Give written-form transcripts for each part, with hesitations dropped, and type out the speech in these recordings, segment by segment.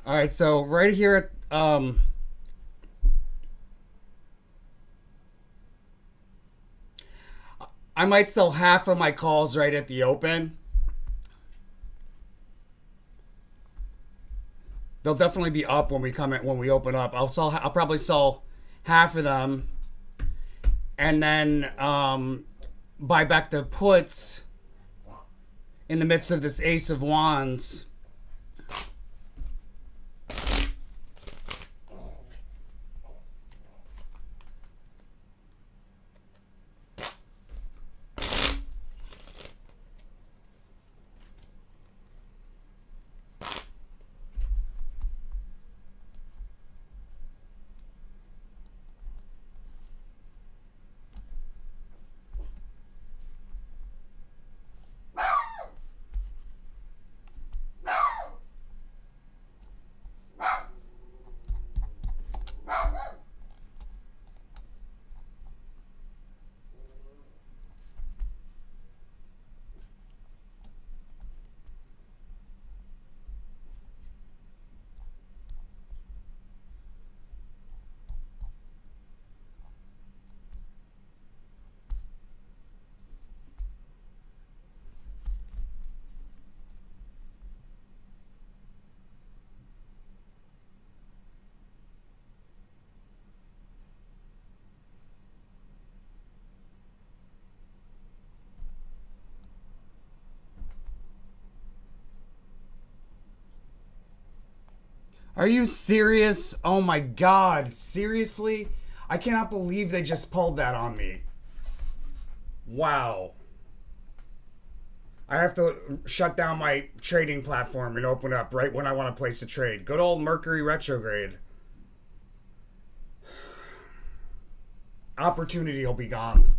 All right, so right here at I might sell half of my calls right at the open. They'll definitely be up when we come in, when we open up. I'll probably sell half of them, and then buy back the puts in the midst of this Ace of Wands. Are you serious? Oh my god, seriously? I cannot believe they just pulled that on me. Wow. I have to shut down my trading platform and open up right when I want to place a trade. Good old Mercury retrograde. Opportunity will be gone.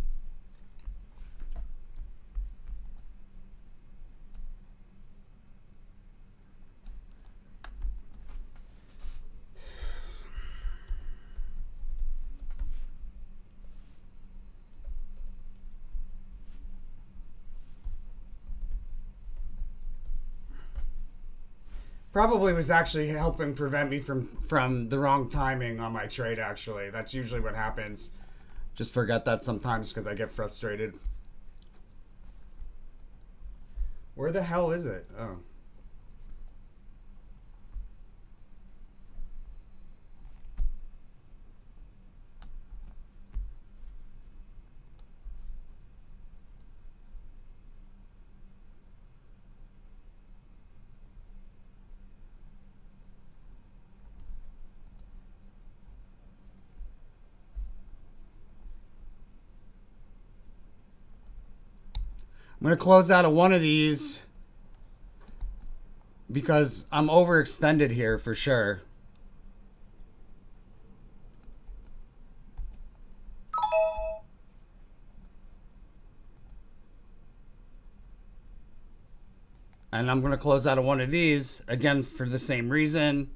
Probably was actually helping prevent me from the wrong timing on my trade. Actually, that's usually what happens. Just forget that sometimes because I get frustrated. Where the hell is it? Oh. I'm gonna close out of one of these because I'm overextended here for sure. And I'm gonna close out of one of these again for the same reason.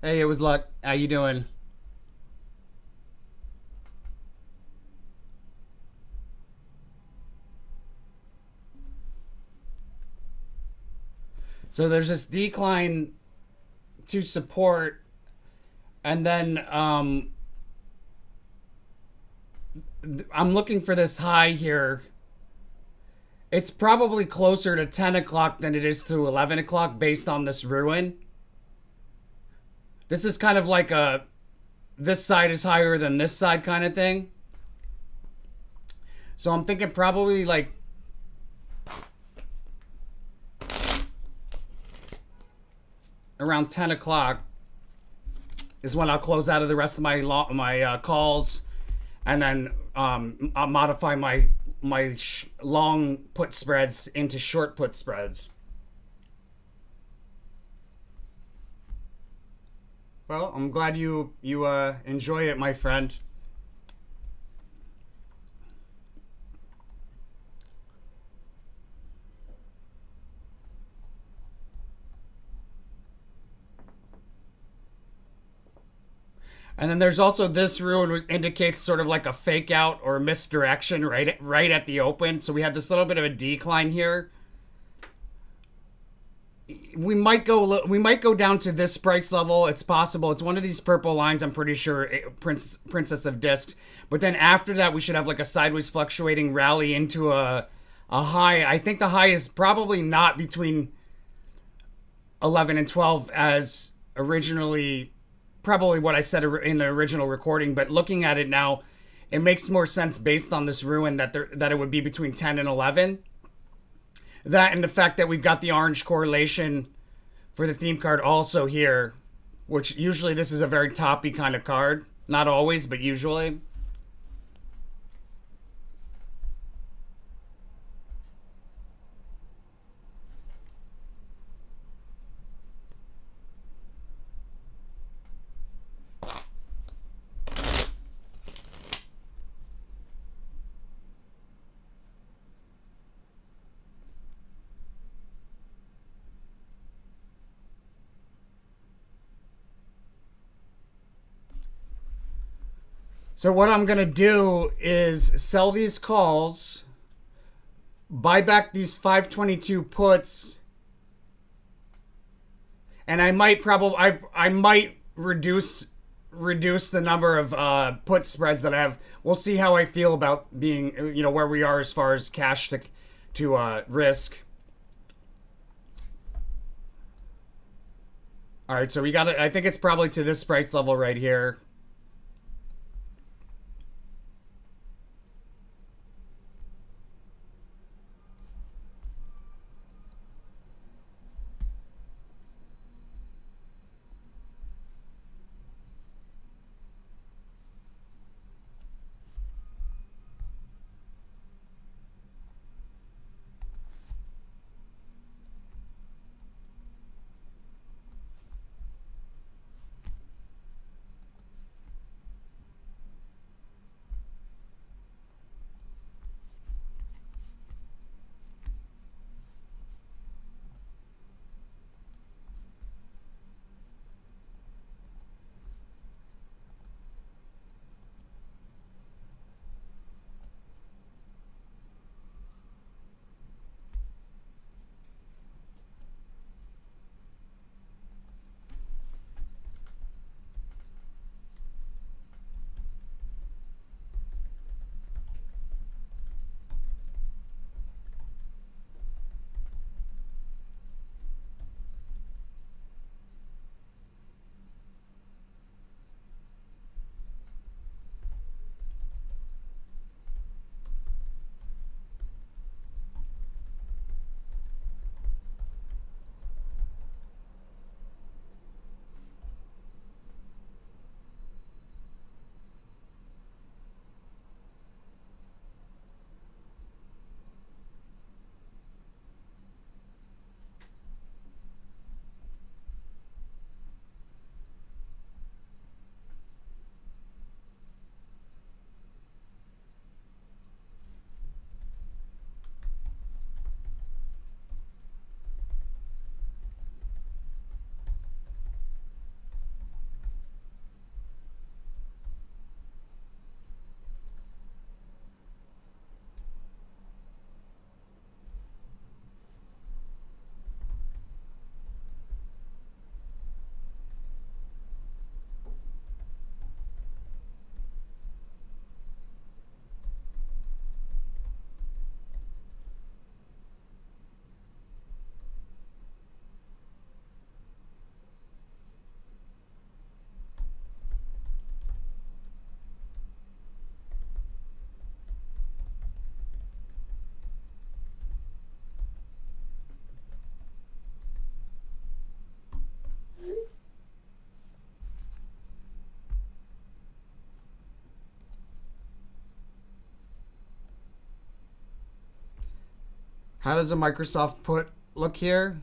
Hey, it was luck. How you doing? So there's this decline to support, and then I'm looking for this high here. It's probably closer to 10 o'clock than it is to 11 o'clock based on this ruin. This is kind of like a this side is higher than this side kind of thing. So I'm thinking probably like around 10 o'clock is when I'll close out of the rest of my calls, and then I'll modify my long put spreads into short put spreads. Well, I'm glad you enjoy it, my friend. And then there's also this ruin, which indicates sort of like a fake out or misdirection right at the open. So we have this little bit of a decline here. We might go down to this price level. It's possible. It's one of these purple lines. I'm pretty sure, Princess of Discs. But then after that, we should have like a sideways fluctuating rally into a high. I think the high is probably not between 11 and 12 as originally, probably what I said in the original recording, but looking at it now, it makes more sense based on this ruin that it would be between 10 and 11. That and the fact that we've got the orange correlation for the theme card also here, which usually this is a very toppy kind of card. Not always, but usually. So what I'm going to do is sell these calls, buy back these 522 puts, and I might reduce the number of put spreads that I have. We'll see how I feel about being, where we are as far as cash to risk. All right, so we got it. I think it's probably to this price level right here. How does a Microsoft put look here?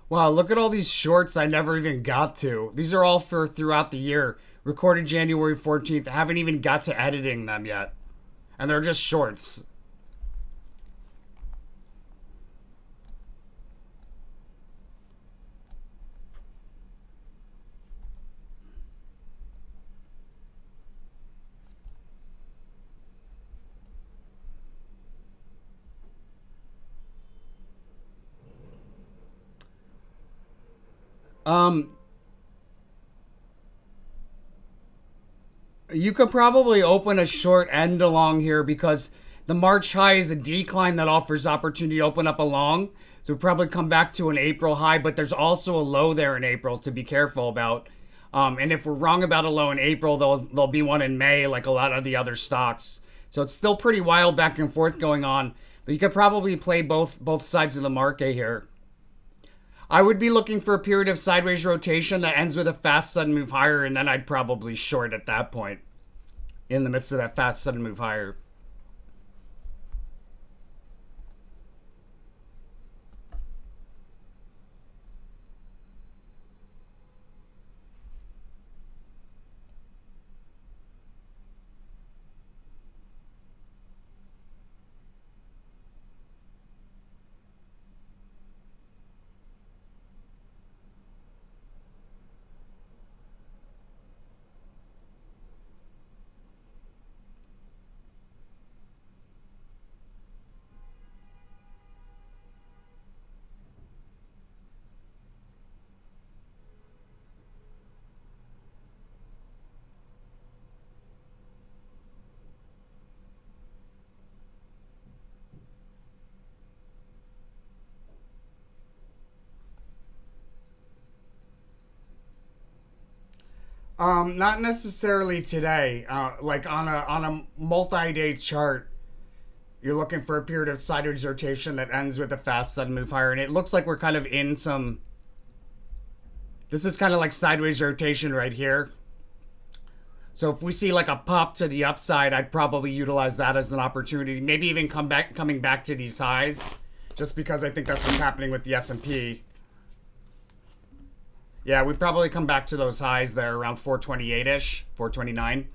Wow, look at all these shorts I never even got to. These are all for throughout the year. Recorded January 14th. I haven't even got to editing them yet. And they're just shorts. Um, you could probably open a short end along here because the March high is a decline that offers opportunity to open up a long. So we'll probably come back to an April high, but there's also a low there in April to be careful about. And if we're wrong about a low in April, there'll be one in May, like a lot of the other stocks. So it's still pretty wild back and forth going on. But you could probably play both sides of the market here. I would be looking for a period of sideways rotation that ends with a fast sudden move higher, and then I'd probably short at that point in the midst of that fast sudden move higher. Not necessarily today. Like on a multi-day chart, you're looking for a period of sideways rotation that ends with a fast sudden move higher, and it looks like we're kind of in some. This is kind of like sideways rotation right here. So if we see like a pop to the upside, I'd probably utilize that as an opportunity. Maybe even coming back to these highs, just because I think that's what's happening with the S&P. Yeah, we'd probably come back to those highs there around 428-ish, 429.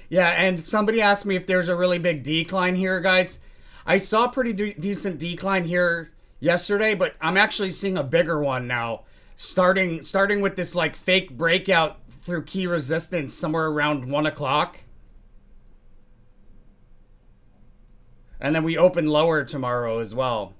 Yeah, and somebody asked me if there's a really big decline here, guys. I saw a pretty decent decline here yesterday, but I'm actually seeing a bigger one now. Starting with this like fake breakout through key resistance somewhere around 1 o'clock. And then we open lower tomorrow as well.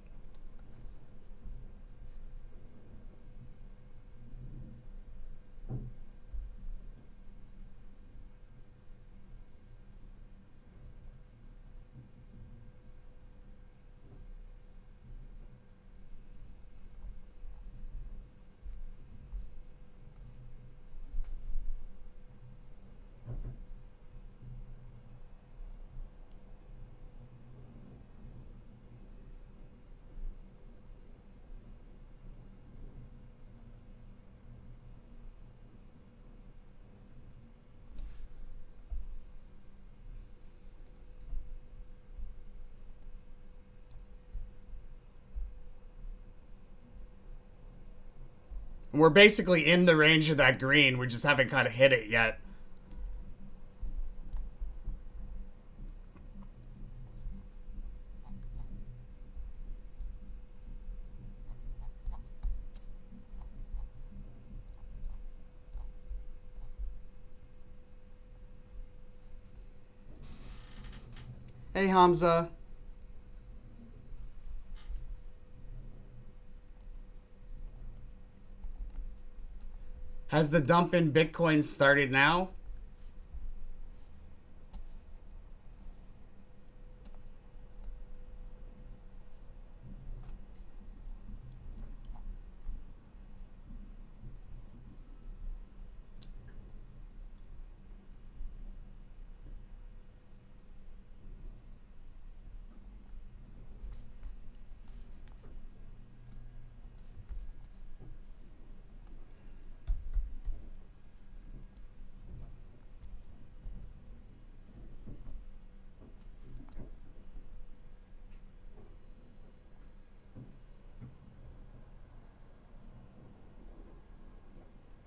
We're basically in the range of that green. We just haven't kind of hit it yet. Hey, Hamza. Has the dump in Bitcoin started now?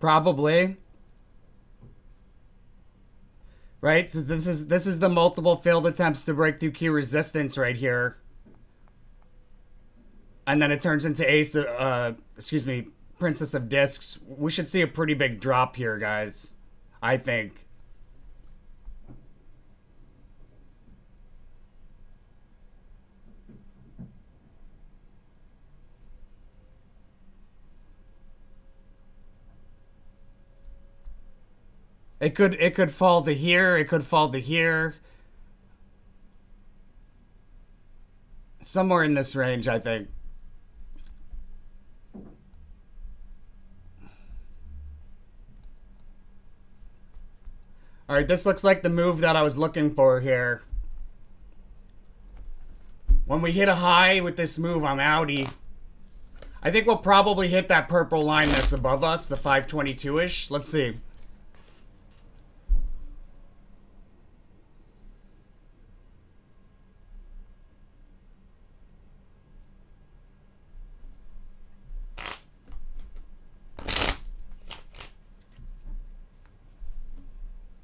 Probably. Right? So this is the multiple failed attempts to break through key resistance right here. And then it turns into Ace of, excuse me, Princess of Discs. We should see a pretty big drop here, guys. I think. It could fall to here, it could fall to here. Somewhere in this range, I think. Alright, this looks like the move that I was looking for here. When we hit a high with this move, I'm outie. I think we'll probably hit that purple line that's above us, the 522-ish. Let's see.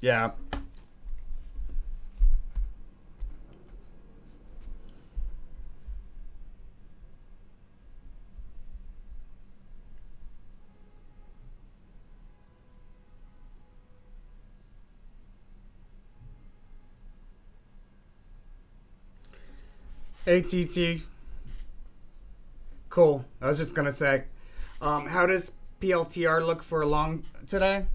Yeah. ATT. Cool. I was just gonna say, how does PLTR look for long today?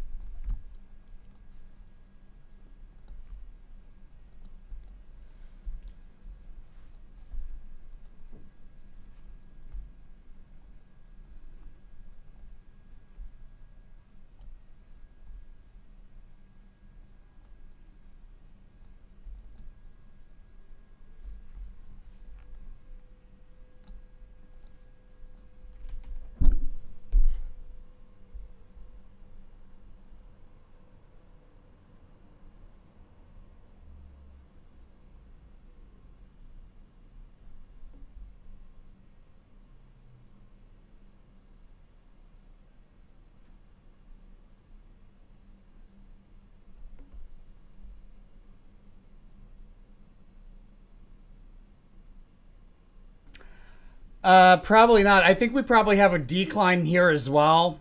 Probably not. I think we probably have a decline here as well.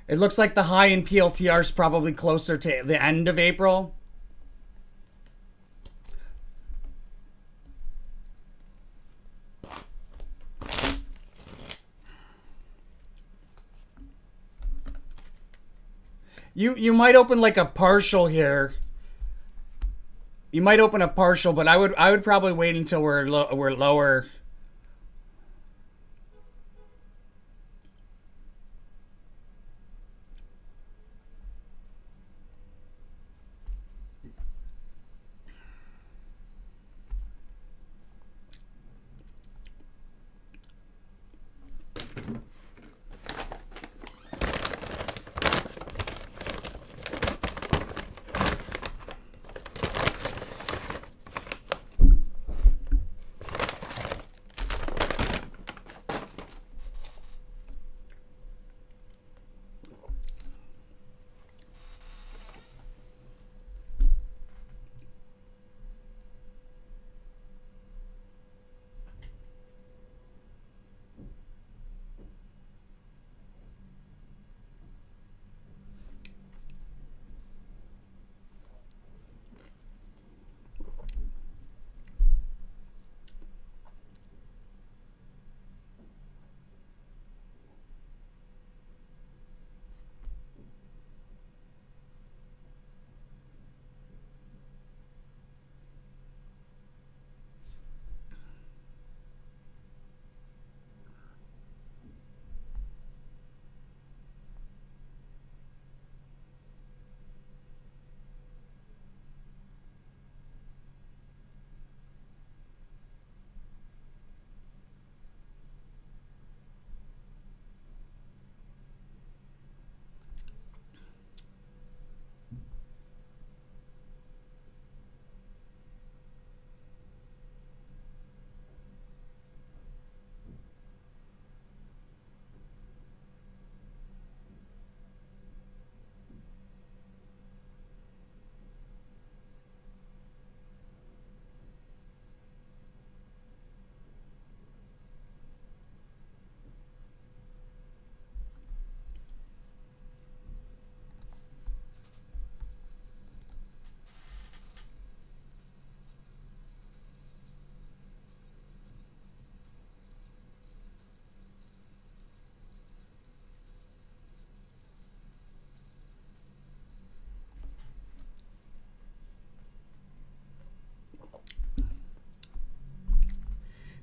It looks like the high in PLTR is probably closer to the end of April. You might open like a partial here. You might open a partial, but I would probably wait until we're lower.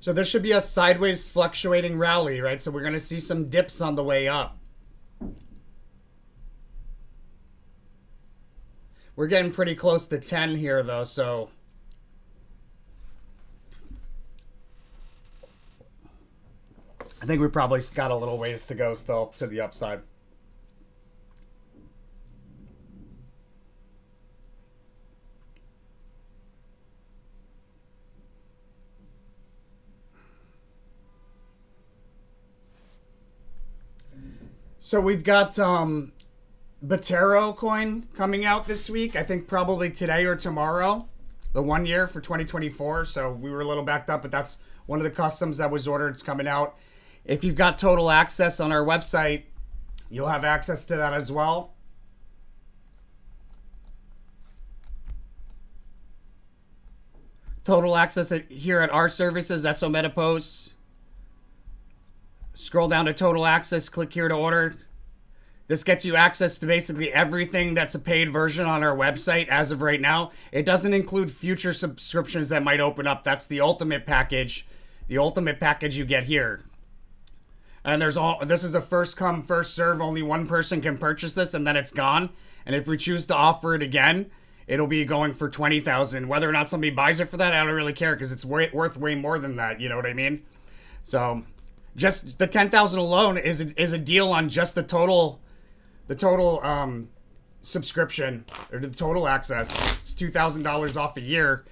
So there should be a sideways fluctuating rally, right? So we're going to see some dips on the way up. We're getting pretty close to 10 here, though, so I think we probably got a little ways to go still to the upside. So we've got Botero coin coming out this week. I think probably today or tomorrow. The 1 year for 2024. So we were a little backed up, but that's one of the customs that was ordered. It's coming out. If you've got total access on our website, you'll have access to that as well. Total access here at our services, SO Meta Posts. Scroll down to total access, click here to order. This gets you access to basically everything that's a paid version on our website as of right now. It doesn't include future subscriptions that might open up. That's the ultimate package. The ultimate package you get here. And this is a first come, first serve. Only one person can purchase this and then it's gone. And if we choose to offer it again, it'll be going for $20,000. Whether or not somebody buys it for that, I don't really care because it's worth way more than that. You know what I mean? So just the $10,000 alone is a deal on just the total subscription or the total access. It's $2,000 off a year,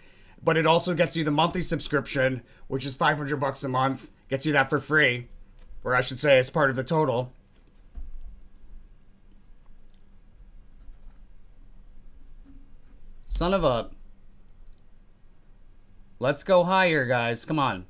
but it also gets you the monthly subscription, which is $500 a month. Gets you that for free, or I should say, as part of the total. Son of a. Let's go higher, guys. Come on.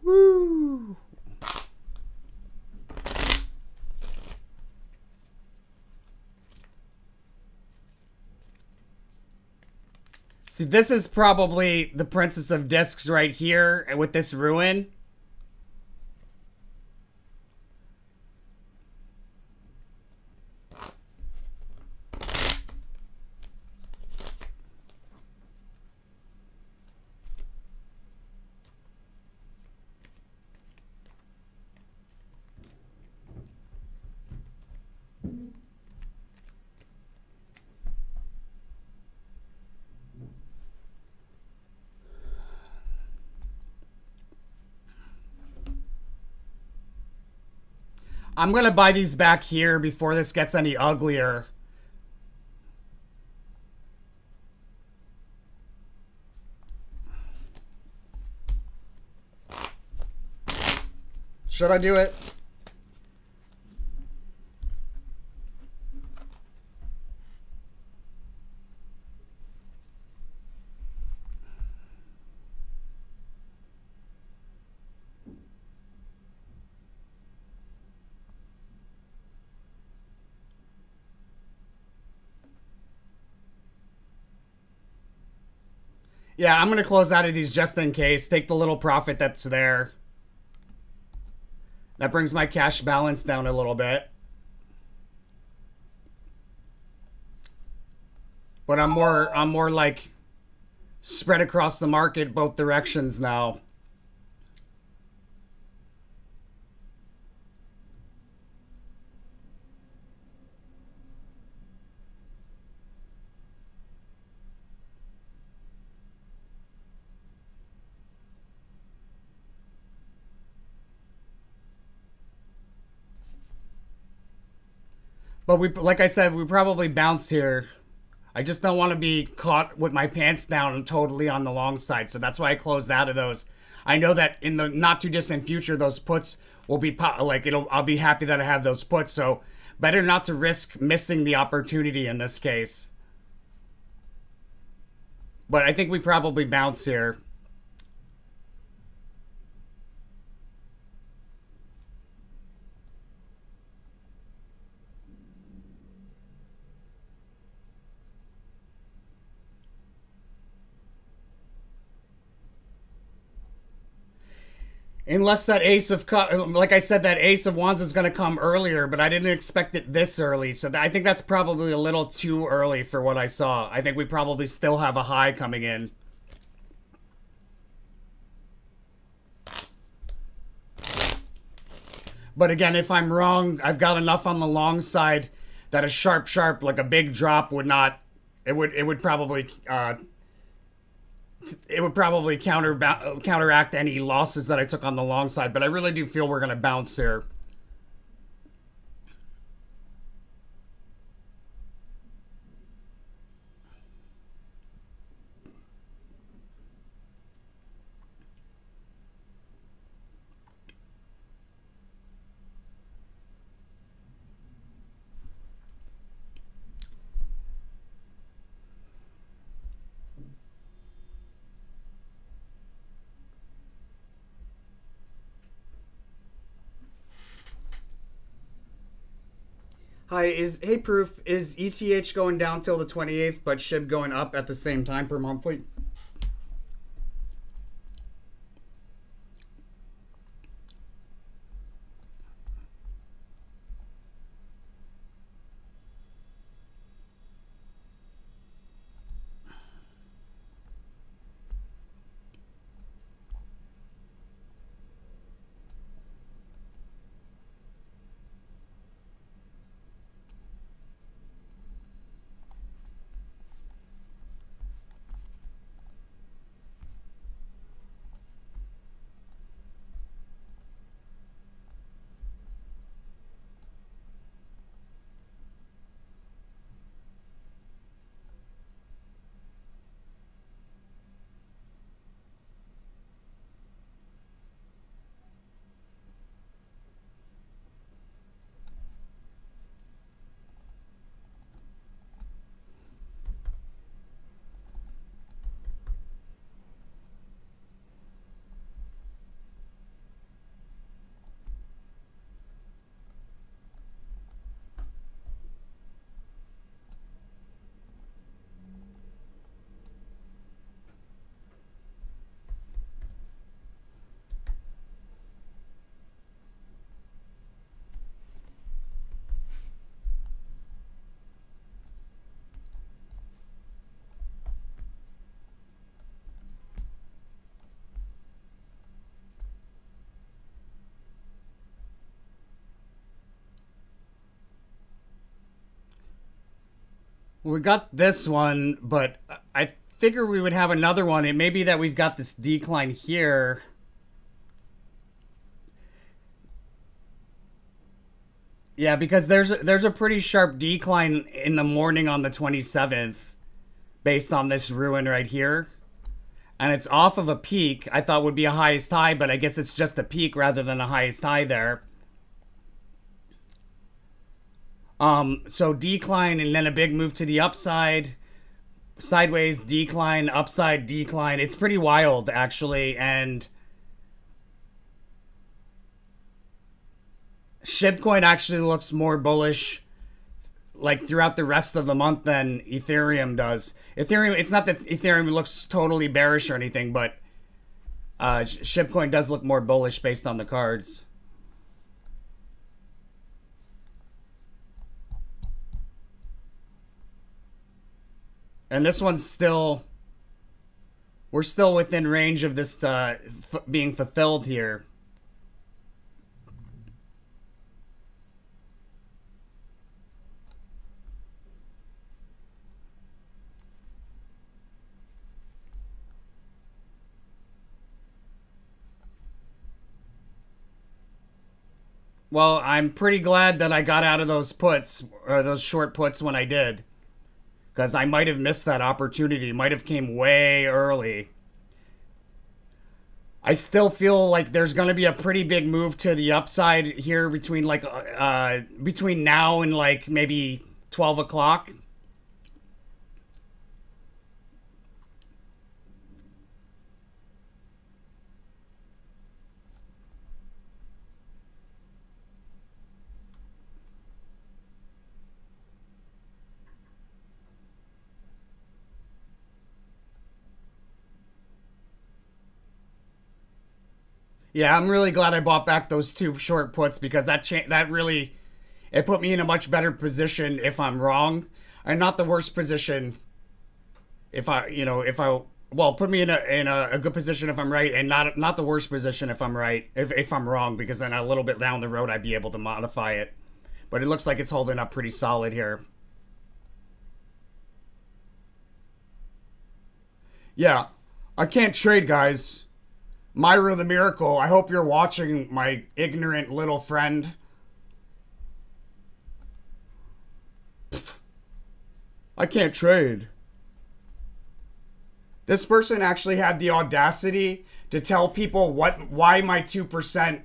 Woo! See, this is probably the Princess of Discs right here with this ruin. I'm going to buy these back here before this gets any uglier. Should I do it? Yeah, I'm going to close out of these just in case. Take the little profit that's there. That brings my cash balance down a little bit. But I'm more like spread across the market both directions now. But we, like I said, we probably bounce here. I just don't want to be caught with my pants down and totally on the long side. So that's why I closed out of those. I know that in the not too distant future, those puts will be like it'll. I'll be happy that I have those puts. So better not to risk missing the opportunity in this case. But I think we probably bounce here. Unless that ace of like I said, that ace of wands was going to come earlier, but I didn't expect it this early. So I think that's probably a little too early for what I saw. I think we probably still have a high coming in. But again, if I'm wrong, I've got enough on the long side that a sharp, like a big drop would not. It would probably counteract any losses that I took on the long side. But I really do feel we're gonna bounce here. Hi, hey Proof, is ETH going down till the 28th, but SHIB going up at the same time per monthly? We got this one, but I figure we would have another one. It may be that we've got this decline here. Yeah, because there's a pretty sharp decline in the morning on the 27th based on this ruin right here. And it's off of a peak I thought would be a highest high, but I guess it's just a peak rather than a highest high there. So decline and then a big move to the upside, sideways, decline, upside, decline. It's pretty wild actually, and Shibcoin actually looks more bullish like throughout the rest of the month than Ethereum does. Ethereum, it's not that Ethereum looks totally bearish or anything, but Shibcoin does look more bullish based on the cards. And this one's still, we're still within range of this being fulfilled here. Well, I'm pretty glad that I got out of those puts or those short puts when I did, because I might have missed that opportunity. Might have came way early. I still feel like there's going to be a pretty big move to the upside here between between now and like maybe 12 o'clock. Yeah, I'm really glad I bought back those two short puts because that really it put me in a much better position if I'm wrong, and not the worst position if I if I well put me in a good position if I'm right, and not the worst position if I'm right if I'm wrong, because then a little bit down the road I'd be able to modify it. But it looks like it's holding up pretty solid here. Yeah, I can't trade, guys. Myra the Miracle, I hope you're watching, my ignorant little friend. I can't trade. This person actually had the audacity to tell people why my 2%,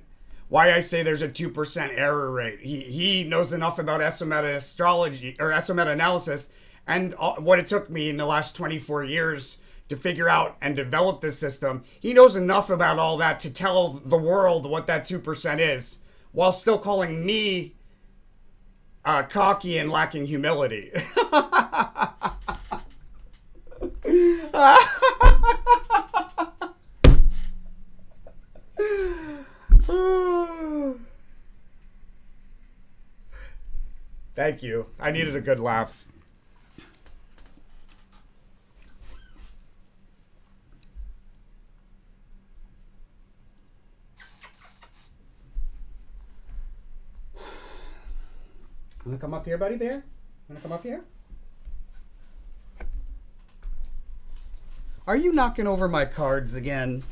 why I say there's a 2% error rate. He knows enough about estimate astrology or estimate analysis and what it took me in the last 24 years to figure out and develop this system. He knows enough about all that to tell the world what that 2% is, while still calling me cocky and lacking humility. Thank you. I needed a good laugh. Wanna come up here, buddy bear? Wanna come up here? Are you knocking over my cards again?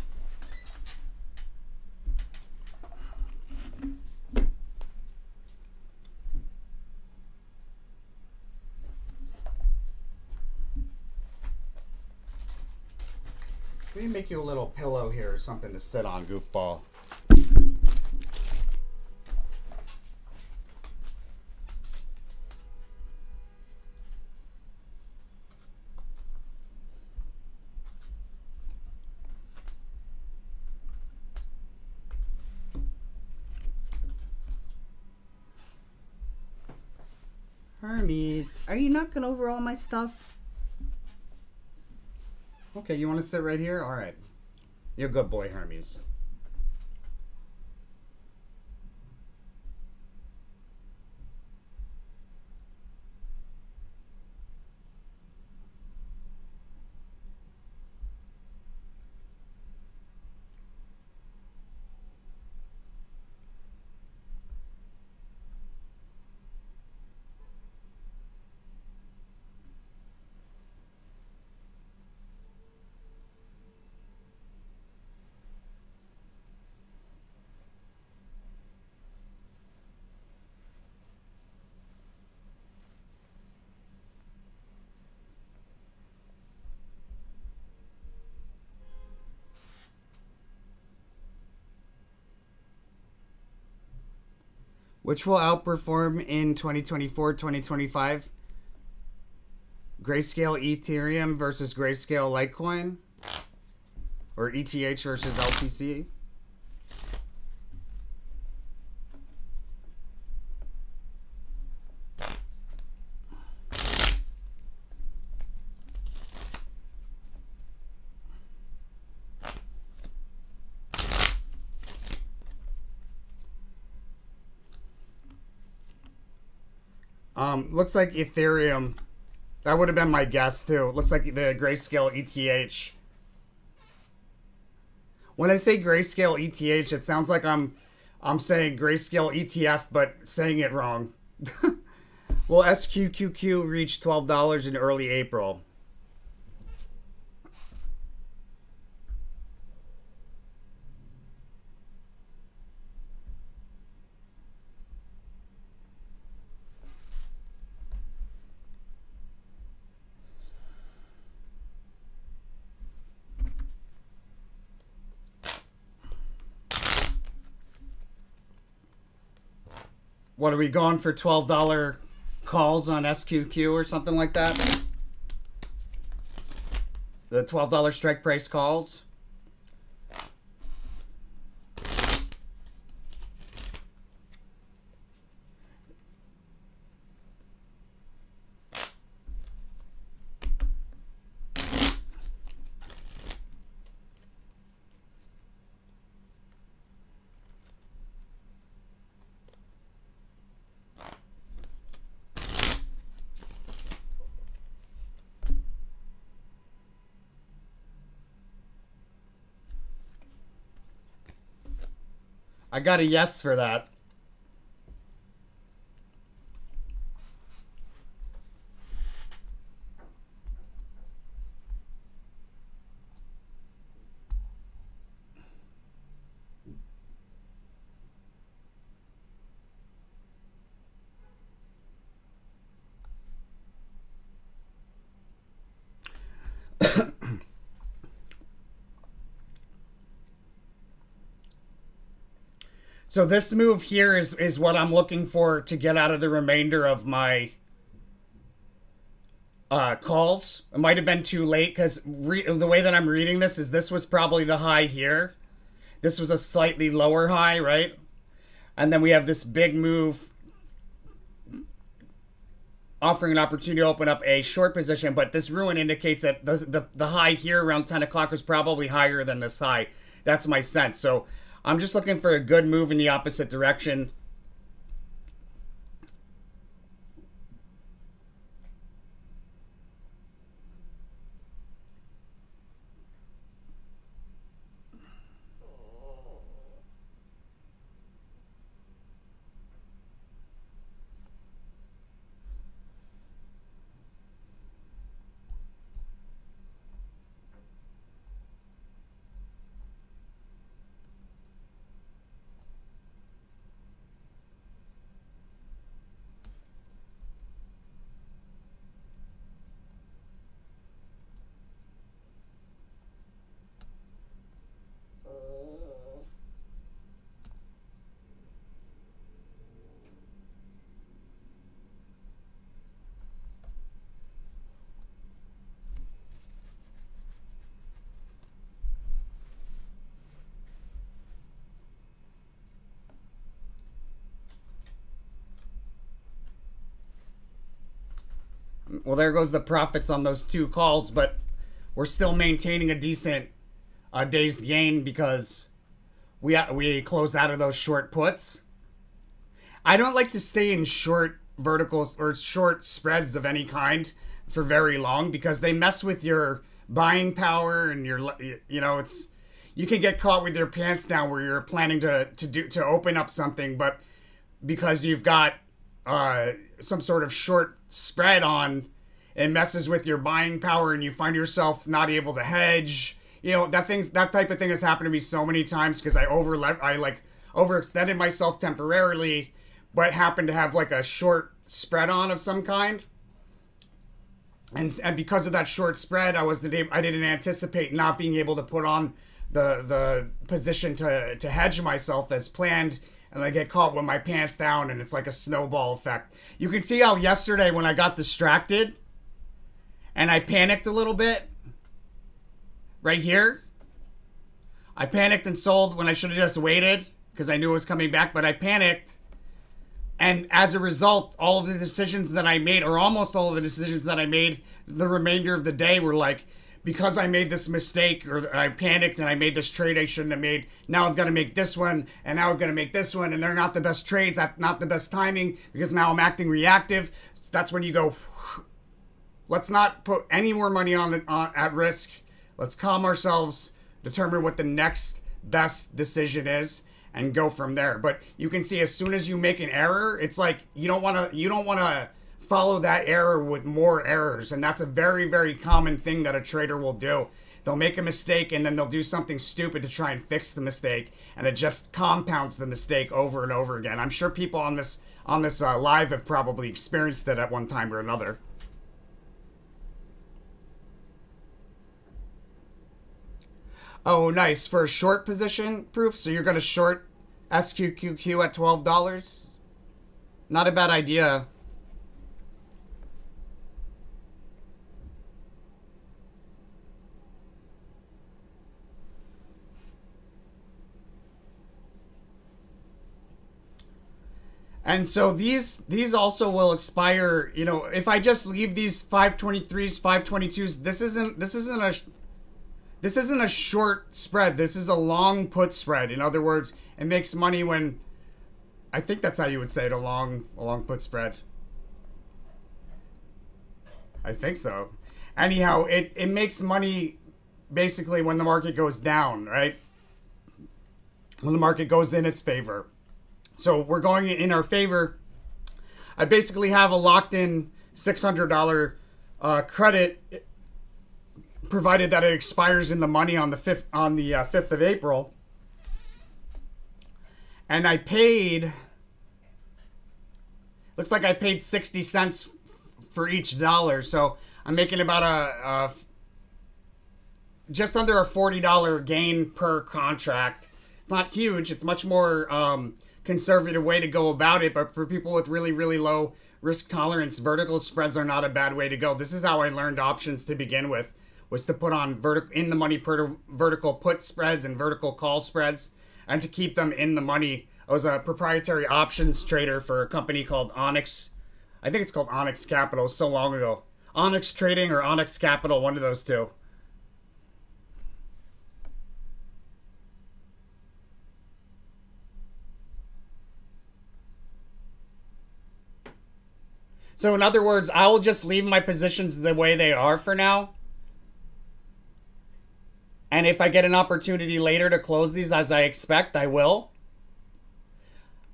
Let me make you a little pillow here or something to sit on, goofball. Hermes, are you knocking over all my stuff? Okay, you want to sit right here? All right. You're a good boy, Hermes. Which will outperform in 2024, 2025? Grayscale Ethereum versus Grayscale Litecoin? Or ETH versus LTC? Looks like Ethereum. That would have been my guess too. Looks like the Grayscale ETH. When I say Grayscale ETH, it sounds like I'm saying Grayscale ETF, but saying it wrong. Well, SQQQ reached $12 in early April. What are we going for? $12 calls on SQQ or something like that? The $12 strike price calls. I got a yes for that. So this move here is what I'm looking for to get out of the remainder of my calls. It might have been too late because the way that I'm reading this was probably the high here. This was a slightly lower high, right? And then we have this big move offering an opportunity to open up a short position, but this ruin indicates that the high here around 10 o'clock was probably higher than this high. That's my sense. So I'm just looking for a good move in the opposite direction. Well, there goes the profits on those two calls, but we're still maintaining a decent day's gain because we closed out of those short puts. I don't like to stay in short verticals or short spreads of any kind for very long because they mess with your buying power and it's you can get caught with your pants down where you're planning to open up something, but because you've got some sort of short spread on, it messes with your buying power and you find yourself not able to hedge. That type of thing has happened to me so many times because I overextended myself temporarily, but happened to have like a short spread on of some kind. And because of that short spread, I didn't anticipate not being able to put on the position to hedge myself as planned, and I get caught with my pants down, and it's like a snowball effect. You can see how yesterday when I got distracted and I panicked a little bit right here, I panicked and sold when I should have just waited because I knew it was coming back, but I panicked. And as a result, all of the decisions that I made, or almost all of the decisions that I made the remainder of the day were like, because I made this mistake or I panicked and I made this trade I shouldn't have made, now I've got to make this one, and now I've got to make this one, and they're not the best trades, that's not the best timing, because now I'm acting reactive. That's when you go, let's not put any more money at risk. Let's calm ourselves, determine what the next best decision is, and go from there. But you can see as soon as you make an error, it's like you don't want to follow that error with more errors, and that's a very, very common thing that a trader will do. They'll make a mistake and then they'll do something stupid to try and fix the mistake, and it just compounds the mistake over and over again. I'm sure people on this live have probably experienced it at one time or another. Oh, nice. For a short position, Proof? So you're going to short SQQQ at $12? Not a bad idea. And so these also will expire. You know, if I just leave these 523s, 522s, this isn't a short spread. This is a long put spread. In other words, it makes money when, I think that's how you would say it, a long put spread. I think so. Anyhow, it makes money basically when the market goes down, right? When the market goes in its favor. So we're going in our favor. I basically have a locked in $600 credit, provided that it expires in the money on the 5th of April. And I paid, looks like I paid 60 cents for each dollar. So I'm making about just under a $40 gain per contract. It's not huge. It's much more conservative way to go about it. But for people with really, really low risk tolerance, vertical spreads are not a bad way to go. This is how I learned options to begin with, was to put on in the money vertical put spreads and vertical call spreads, and to keep them in the money. I was a proprietary options trader for a company called Onyx. I think it's called Onyx Capital, so long ago. Onyx Trading or Onyx Capital, one of those two. So in other words, I will just leave my positions the way they are for now. And if I get an opportunity later to close these as I expect, I will.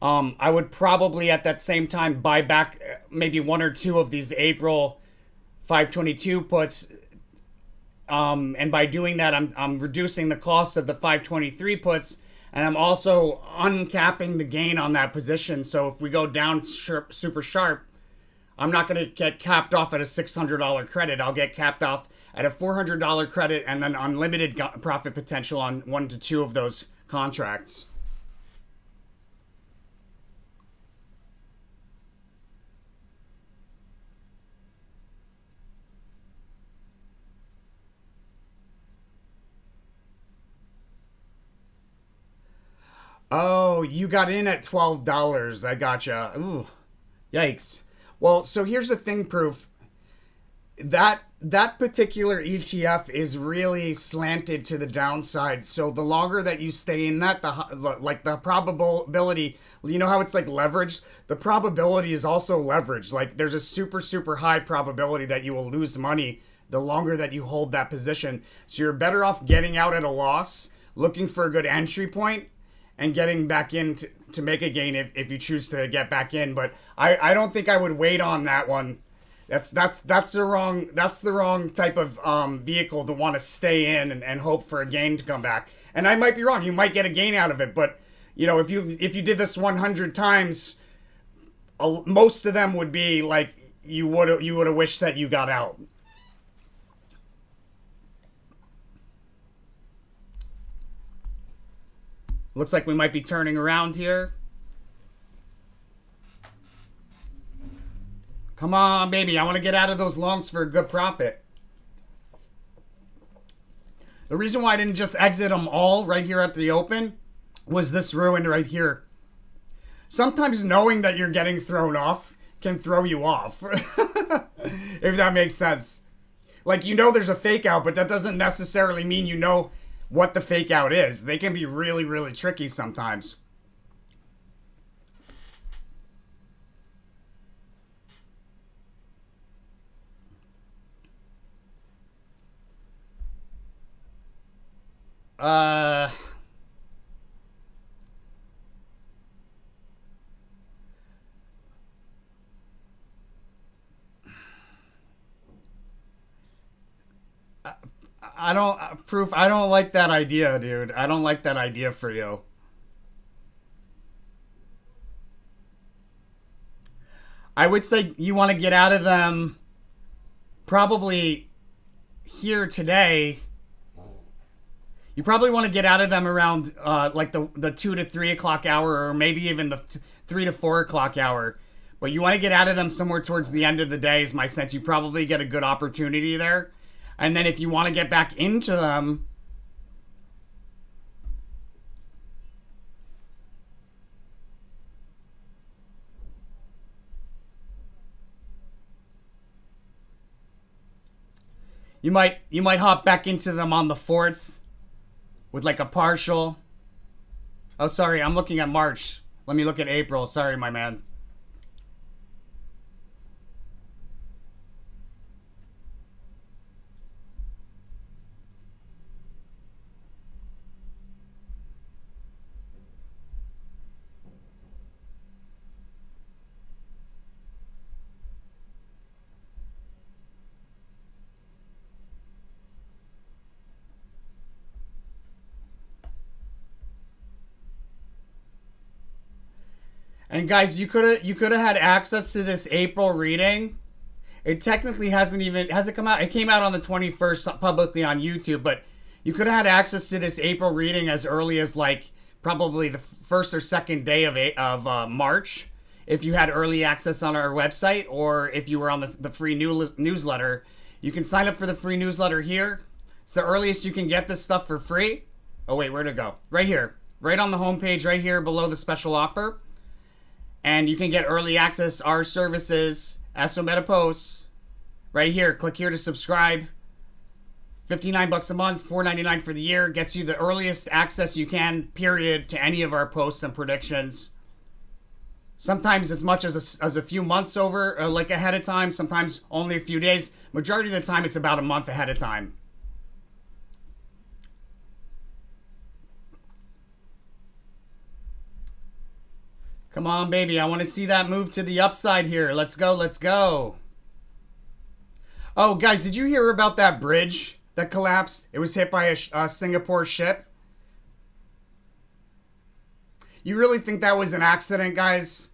I would probably at that same time buy back maybe one or two of these April 522 puts. And by doing that, I'm reducing the cost of the 523 puts. And I'm also uncapping the gain on that position. So if we go down super sharp, I'm not going to get capped off at a $600 credit. I'll get capped off at a $400 credit and then unlimited profit potential on 1 to 2 of those contracts. Oh, you got in at $12. I gotcha. Ooh, yikes. Well, so here's the thing, Proof. That particular ETF is really slanted to the downside. So the longer that you stay in that, the probability, you know how it's like leveraged? The probability is also leveraged. Like there's a super high probability that you will lose money the longer that you hold that position. So you're better off getting out at a loss, looking for a good entry point, and getting back in to make a gain if you choose to get back in. But I don't think I would wait on that one. That's the wrong type of vehicle to want to stay in and hope for a gain to come back. And I might be wrong. You might get a gain out of it, but you know, if you did this 100 times, most of them would be like you would have wished that you got out. Looks like we might be turning around here. Come on, baby. I want to get out of those longs for a good profit. The reason why I didn't just exit them all right here at the open was this ruin right here. Sometimes knowing that you're getting thrown off can throw you off. If that makes sense. Like, you know there's a fake out, but that doesn't necessarily mean you know what the fake out is. They can be really, really tricky sometimes. Uh, I don't, Proof, I don't like that idea, dude. I don't like that idea for you. I would say you want to get out of them probably here today. You probably want to get out of them around like the 2 to 3 o'clock hour, or maybe even the 3 to 4 o'clock hour. But you want to get out of them somewhere towards the end of the day is my sense. You probably get a good opportunity there. And then if you want to get back into them, you might hop back into them on the 4th with like a partial. Oh, sorry, I'm looking at March. Let me look at April. Sorry, my man. And guys, you could have had access to this April reading. It technically has it come out? It came out on the 21st publicly on YouTube, but you could have had access to this April reading as early as like probably the first or second day of March, if you had early access on our website, or if you were on the free newsletter. You can sign up for the free newsletter here. It's the earliest you can get this stuff for free. Oh wait, where'd it go? Right here, right on the homepage, right here below the special offer. And you can get early access, our services, Astro Meta posts, right here. Click here to subscribe. $59 a month, $4.99 for the year. Gets you the earliest access you can, period, to any of our posts and predictions. Sometimes as much as a few months over, like ahead of time. Sometimes only a few days. Majority of the time, it's about a month ahead of time. Come on, baby. I want to see that move to the upside here. Let's go. Let's go. Oh, guys, did you hear about that bridge that collapsed? It was hit by a Singapore ship. You really think that was an accident, guys?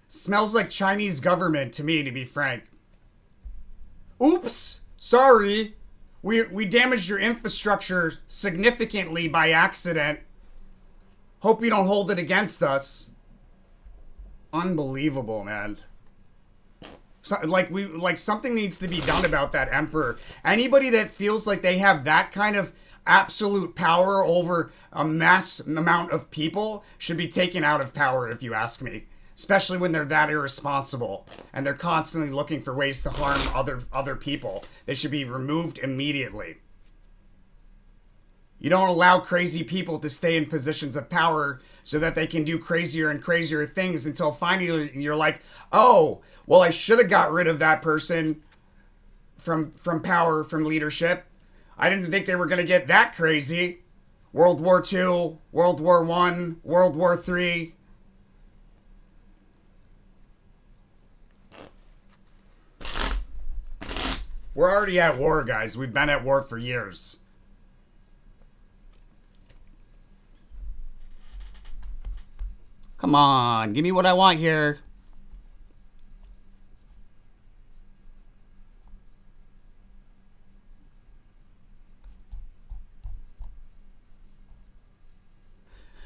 Smells like Chinese government to me, to be frank. Oops. Sorry. We damaged your infrastructure significantly by accident. Hope you don't hold it against us. Unbelievable, man. So, like something needs to be done about that emperor. Anybody that feels like they have that kind of absolute power over a mass amount of people should be taken out of power, if you ask me. Especially when they're that irresponsible and they're constantly looking for ways to harm other people. They should be removed immediately. You don't allow crazy people to stay in positions of power so that they can do crazier and crazier things until finally you're like, oh, well, I should have got rid of that person from power, from leadership. I didn't think they were going to get that crazy. World War II, World War I, World War III. We're already at war, guys. We've been at war for years. Come on, give me what I want here.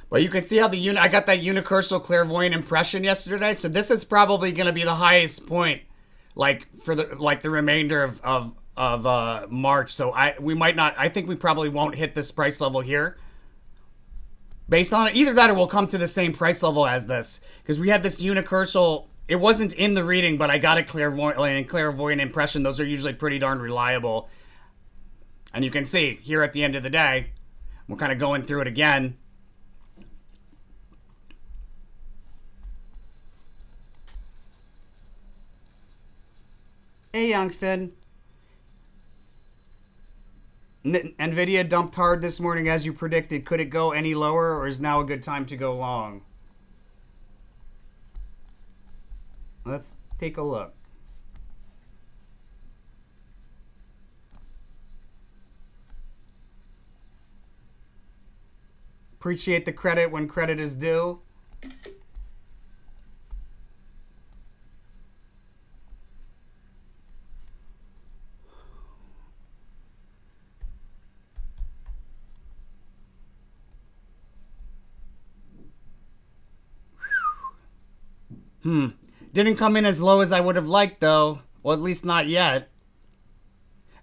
But you can see how I got that unicursal clairvoyant impression yesterday. So this is probably going to be the highest point, like for the remainder of March. So we might not. I think we probably won't hit this price level here. Based on it, either that or we'll come to the same price level as this, because we had this unicursal. It wasn't in the reading, but I got a clairvoyant impression. Those are usually pretty darn reliable. And you can see here at the end of the day, we're kind of going through it again. Hey, Young Finn. Nvidia dumped hard this morning as you predicted. Could it go any lower, or is now a good time to go long? Let's take a look. Appreciate the credit when credit is due. Didn't come in as low as I would have liked, though. Well, at least not yet.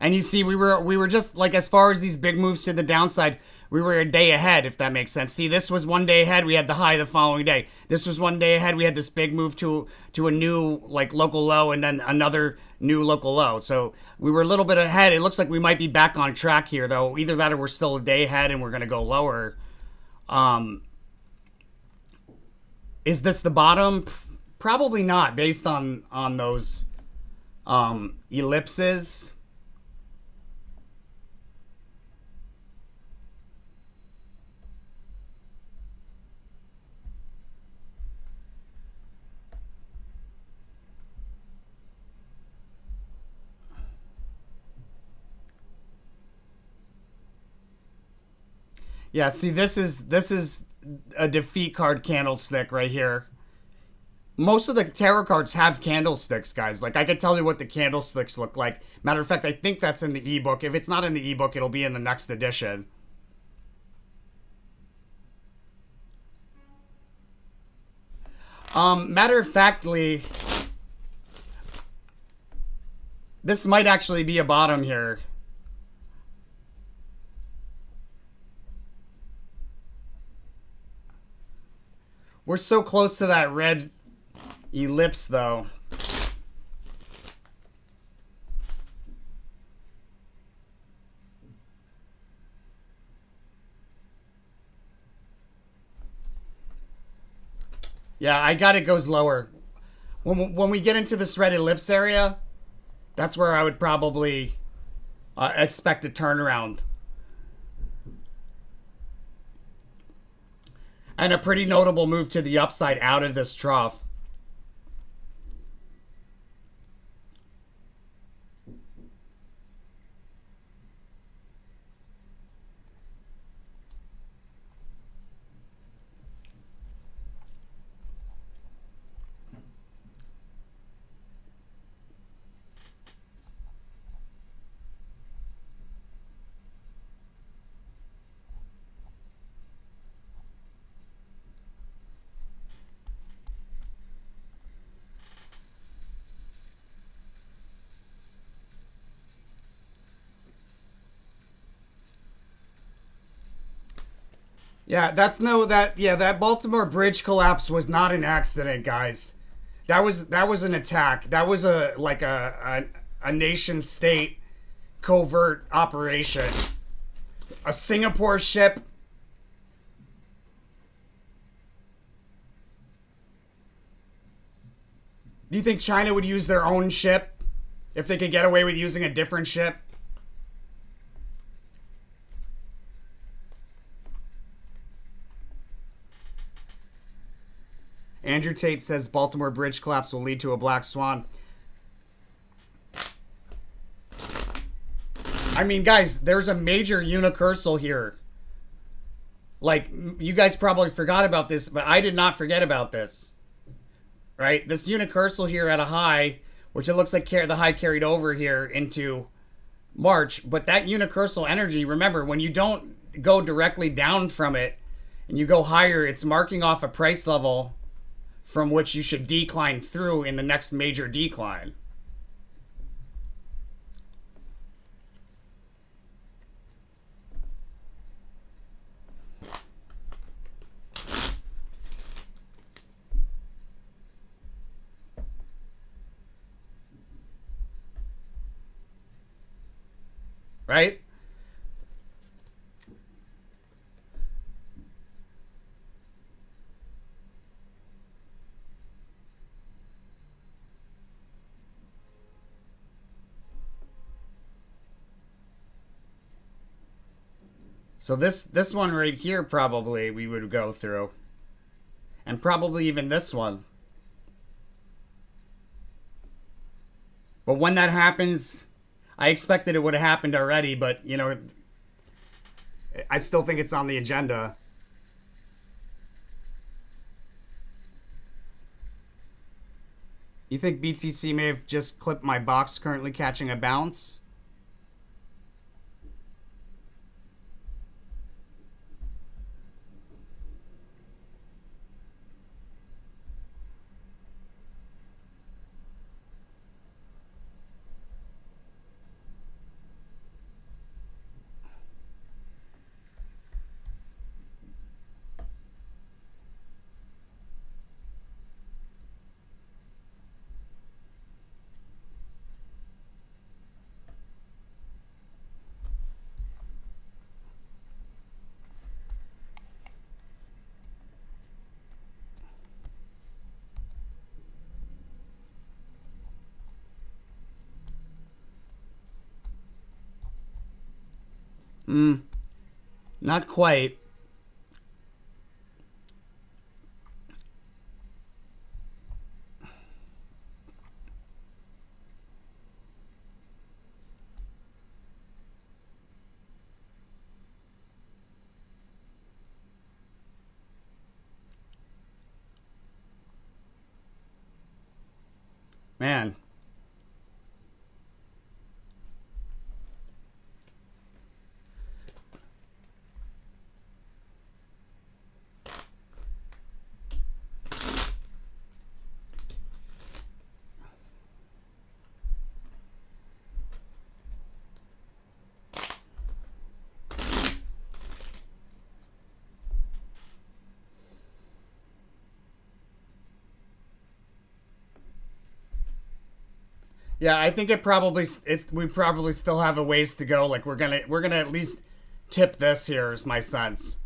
And you see, we were just like, as far as these big moves to the downside, we were a day ahead, if that makes sense. See, this was one day ahead. We had the high the following day. This was one day ahead. We had this big move to a new like local low, and then another new local low. So we were a little bit ahead. It looks like we might be back on track here, though. Either that, or we're still a day ahead, and we're going to go lower. Is this the bottom? Probably not, based on those ellipses. Yeah, see, this is a defeat card candlestick right here. Most of the tarot cards have candlesticks, guys. Like, I could tell you what the candlesticks look like. Matter of fact, I think that's in the ebook. If it's not in the ebook, it'll be in the next edition. Matter of factly, this might actually be a bottom here. We're so close to that red ellipse, though. Yeah, I got it goes lower. When we get into this red ellipse area, that's where I would probably expect a turnaround. And a pretty notable move to the upside out of this trough. Yeah, that Baltimore Bridge collapse was not an accident, guys. That was an attack. That was a nation state covert operation. A Singapore ship. Do you think China would use their own ship if they could get away with using a different ship? Andrew Tate says Baltimore Bridge collapse will lead to a black swan. I mean, guys, there's a major unicursal here. Like, you guys probably forgot about this, but I did not forget about this. Right? This unicursal here at a high, which it looks like the high carried over here into March. But that unicursal energy, remember, when you don't go directly down from it and you go higher, it's marking off a price level from which you should decline through in the next major decline. Right? So this one right here probably we would go through. And probably even this one. But when that happens, I expected it would have happened already, but you know, I still think it's on the agenda. You think BTC may have just clipped my box currently catching a bounce? Not quite. Man. Yeah, I think we probably still have a ways to go. Like we're gonna at least tip this here is my sense.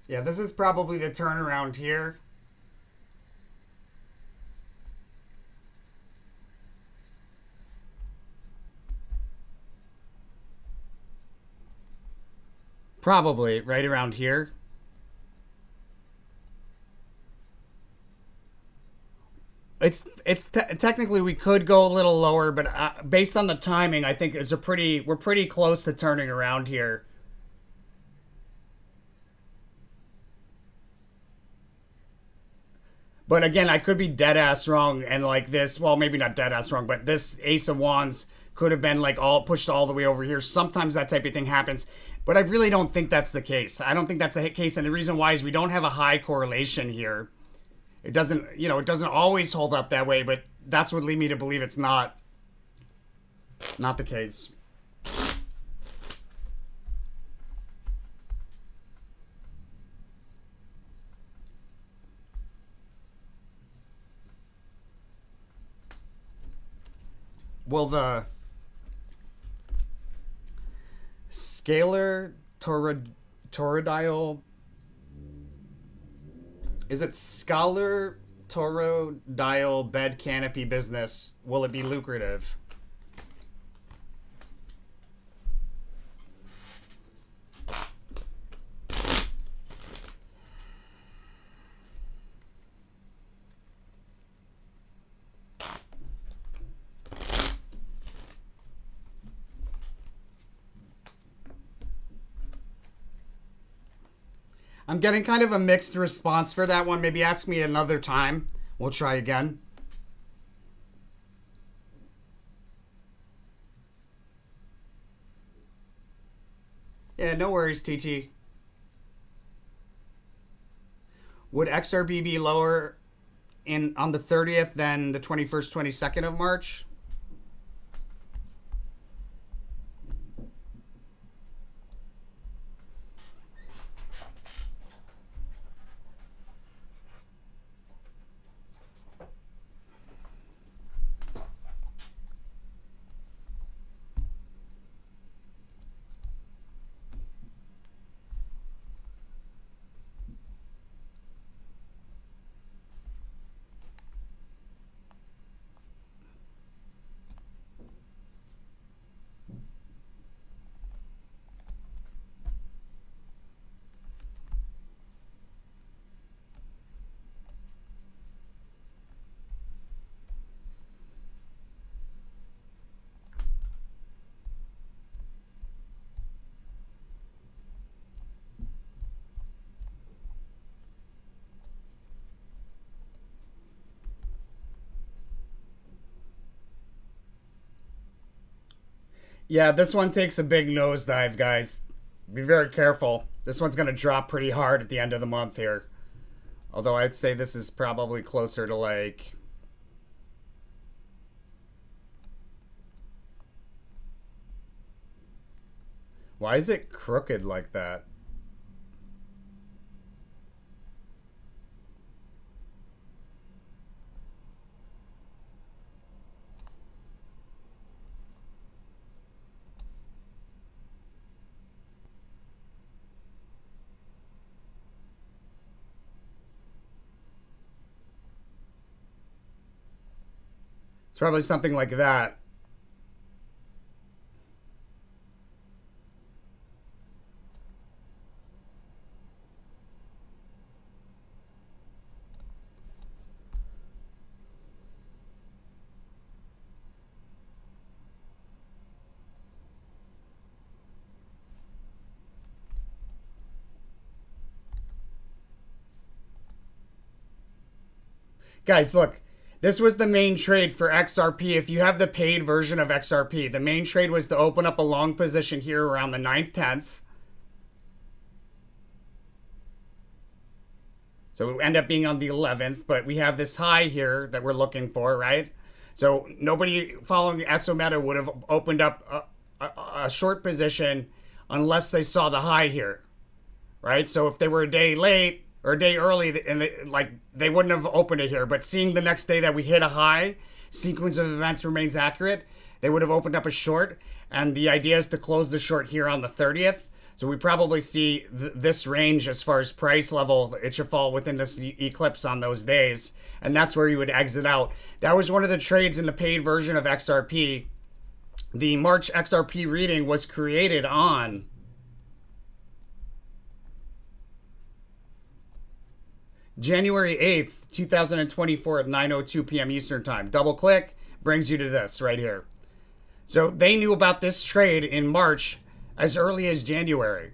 Yeah, this is probably the turnaround here. Probably right around here. Technically we could go a little lower, but based on the timing, I think we're pretty close to turning around here. But again, I could be dead ass wrong, and like this, well, maybe not dead ass wrong, but this Ace of Wands could have been like all pushed all the way over here. Sometimes that type of thing happens, but I really don't think that's the case. I don't think that's the case, and the reason why is we don't have a high correlation here. It doesn't, it doesn't always hold up that way, but that's what lead me to believe it's not the case. Will the scalar toroidal, is it scalar toroidal bed canopy business, will it be lucrative? I'm getting kind of a mixed response for that one. Maybe ask me another time. We'll try again. Yeah, no worries, TT. Would XRB be lower in on the 30th than the 21st, 22nd of March? Yeah, this one takes a big nosedive, guys. Be very careful. This one's going to drop pretty hard at the end of the month here. Although I'd say this is probably closer to like... Why is it crooked like that? It's probably something like that. Guys, look. This was the main trade for XRP. If you have the paid version of XRP, the main trade was to open up a long position here around the 9th, 10th. So we end up being on the 11th, but we have this high here that we're looking for, right? So nobody following SOMeta would have opened up a short position unless they saw the high here, right? So if they were a day late or a day early, and they wouldn't have opened it here. But seeing the next day that we hit a high, sequence of events remains accurate, they would have opened up a short. And the idea is to close the short here on the 30th. So we probably see this range as far as price level. It should fall within this eclipse on those days. And that's where you would exit out. That was one of the trades in the paid version of XRP. The March XRP reading was created on January 8th, 2024 at 9:02 p.m. Eastern Time. Double click, brings you to this right here. So they knew about this trade in March as early as January.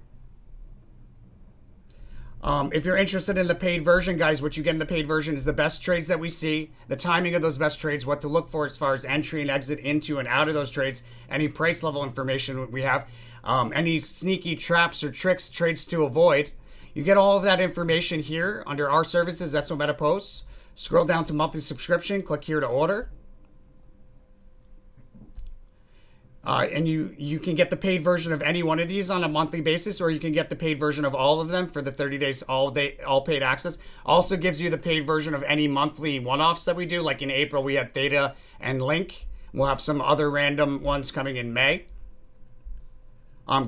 If you're interested in the paid version, guys, what you get in the paid version is the best trades that we see, the timing of those best trades, what to look for as far as entry and exit into and out of those trades, any price level information we have, any sneaky traps or tricks, trades to avoid. You get all of that information here under our services, that's no meta posts. Scroll down to monthly subscription, click here to order. And you can get the paid version of any one of these on a monthly basis, or you can get the paid version of all of them for the 30 days, all paid access. Also gives you the paid version of any monthly one-offs that we do. Like in April, we had Theta and Link. We'll have some other random ones coming in May.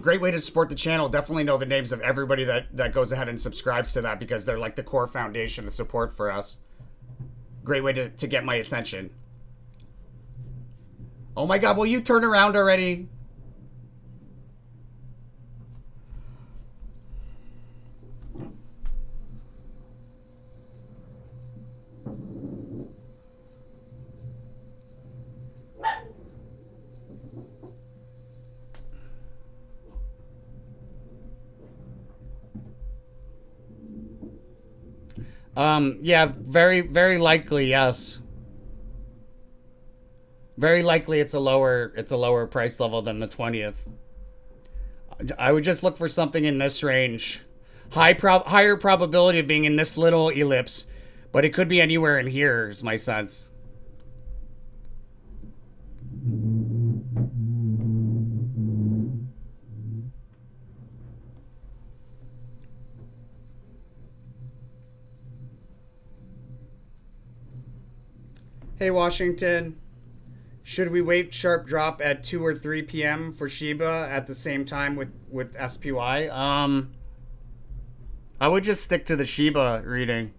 Great way to support the channel. Definitely know the names of everybody that goes ahead and subscribes to that, because they're like the core foundation of support for us. Great way to get my attention. Oh my God, will you turn around already? Yeah, very, very likely, yes. Very likely it's a lower price level than the 20th. I would just look for something in this range. Higher probability of being in this little ellipse, but it could be anywhere in here is my sense. Hey Washington, should we wait sharp drop at 2 or 3 p.m. for Shiba at the same time with SPY? I would just stick to the Shiba reading.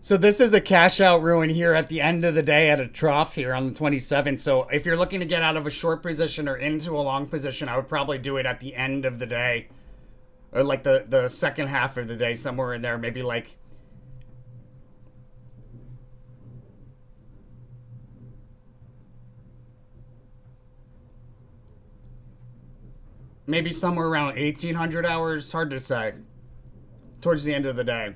So this is a cash out ruin here at the end of the day at a trough here on the 27th. So if you're looking to get out of a short position or into a long position, I would probably do it at the end of the day. Or like the second half of the day, somewhere in there. Maybe like... maybe somewhere around 1800 hours. Hard to say. Towards the end of the day.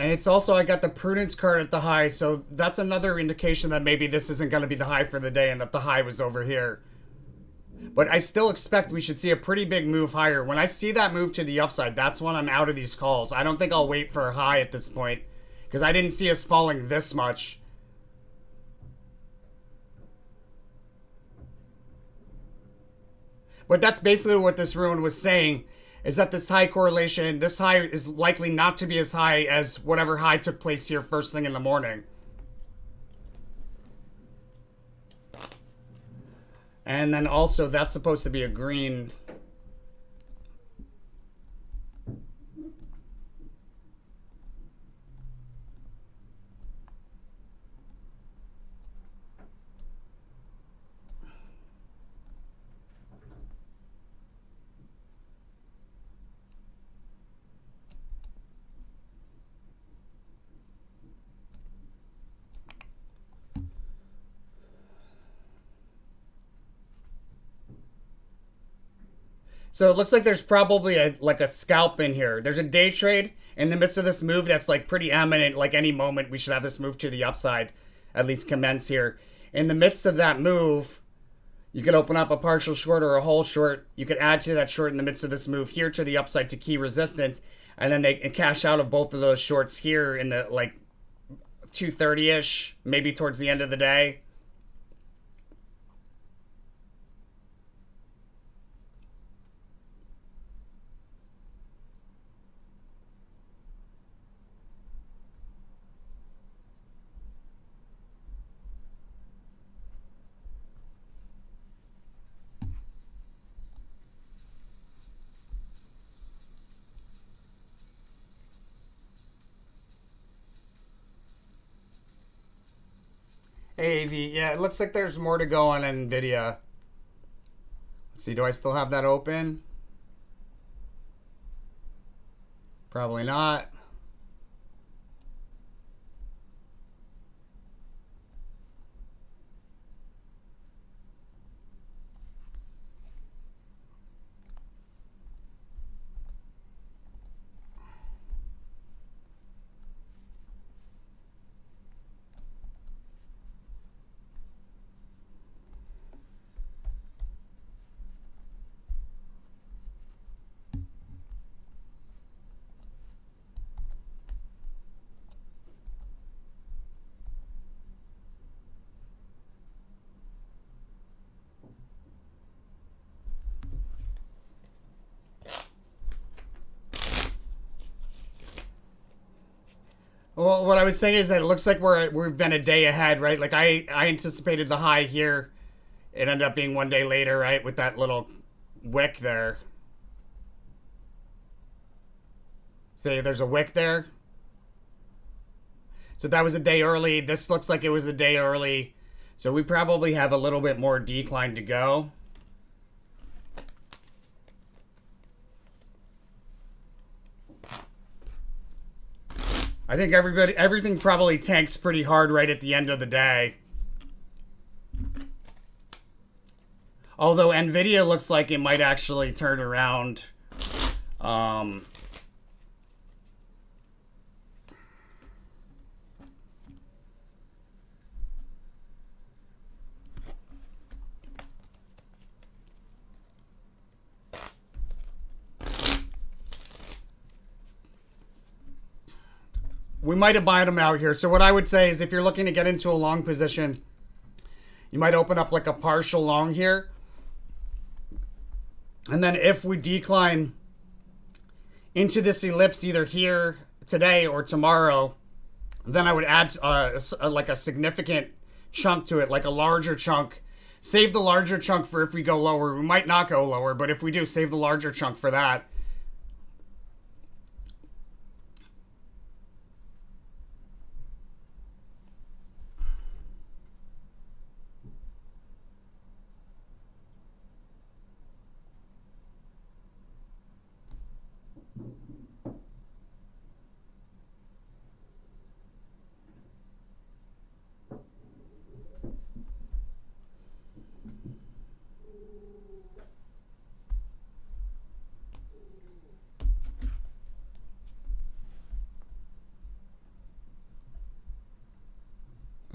And it's also, I got the prudence card at the high, so that's another indication that maybe this isn't going to be the high for the day and that the high was over here. But I still expect we should see a pretty big move higher. When I see that move to the upside, that's when I'm out of these calls. I don't think I'll wait for a high at this point, because I didn't see us falling this much. But that's basically what this ruin was saying, is that this high correlation, this high is likely not to be as high as whatever high took place here first thing in the morning. And then also, that's supposed to be a green. So it looks like there's probably a scalp in here. There's a day trade in the midst of this move that's like pretty eminent. Like any moment we should have this move to the upside, at least commence here. In the midst of that move, you could open up a partial short or a whole short. You could add to that short in the midst of this move here to the upside to key resistance. And then they cash out of both of those shorts here in the like 2:30-ish, maybe towards the end of the day. AV, yeah, it looks like there's more to go on NVIDIA. Let's see, do I still have that open? Probably not. Well, what I was saying is that it looks like we've been a day ahead, right? Like I anticipated the high here. It ended up being one day later, right? With that little wick there. See, there's a wick there. So that was a day early. This looks like it was a day early. So we probably have a little bit more decline to go. I think everything probably tanks pretty hard right at the end of the day. Although NVIDIA looks like it might actually turn around. We might have bought them out here. So what I would say is if you're looking to get into a long position, you might open up like a partial long here. And then if we decline into this ellipse either here today or tomorrow, then I would add like a significant chunk to it, like a larger chunk. Save the larger chunk for if we go lower. We might not go lower, but if we do, save the larger chunk for that.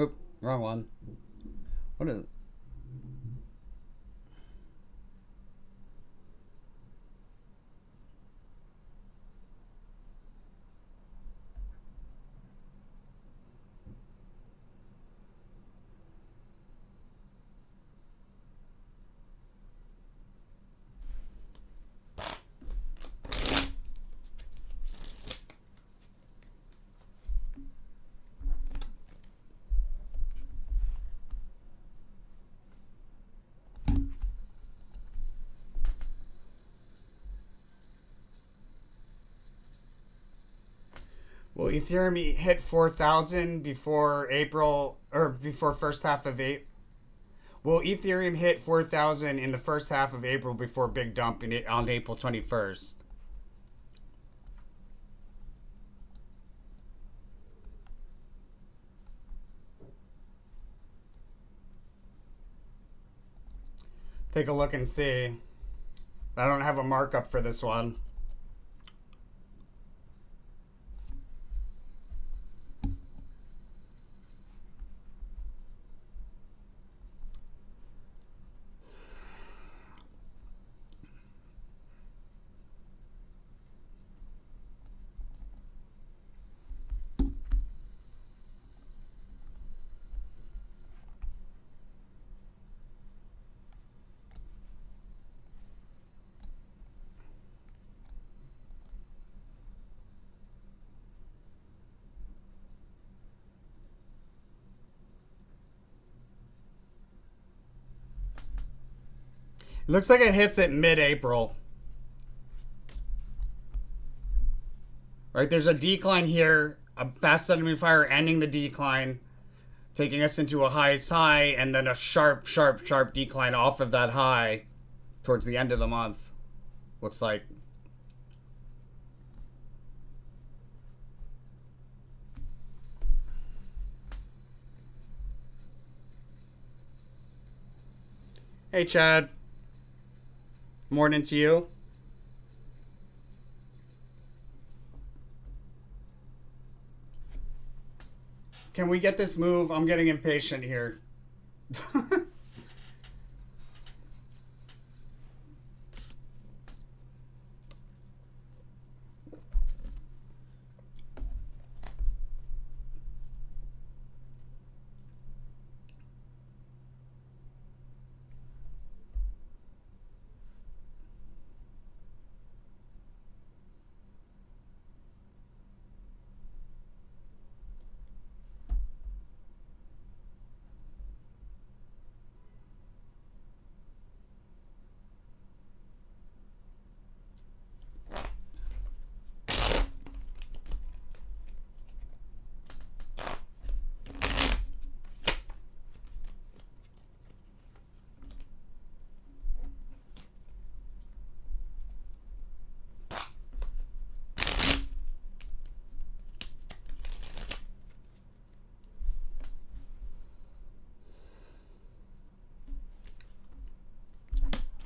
Oop, wrong one. What is it? Will Ethereum hit 4,000 before April or before first half of April? Will Ethereum hit 4,000 in the first half of April before big dump on April 21st? Take a look and see. I don't have a markup for this one. It looks like it hits at mid-April. Right, there's a decline here, a fast sudden fire ending the decline, taking us into a highest high, and then a sharp, sharp, sharp decline off of that high towards the end of the month. Looks like. Hey, Chad. Morning to you. Can we get this move? I'm getting impatient here.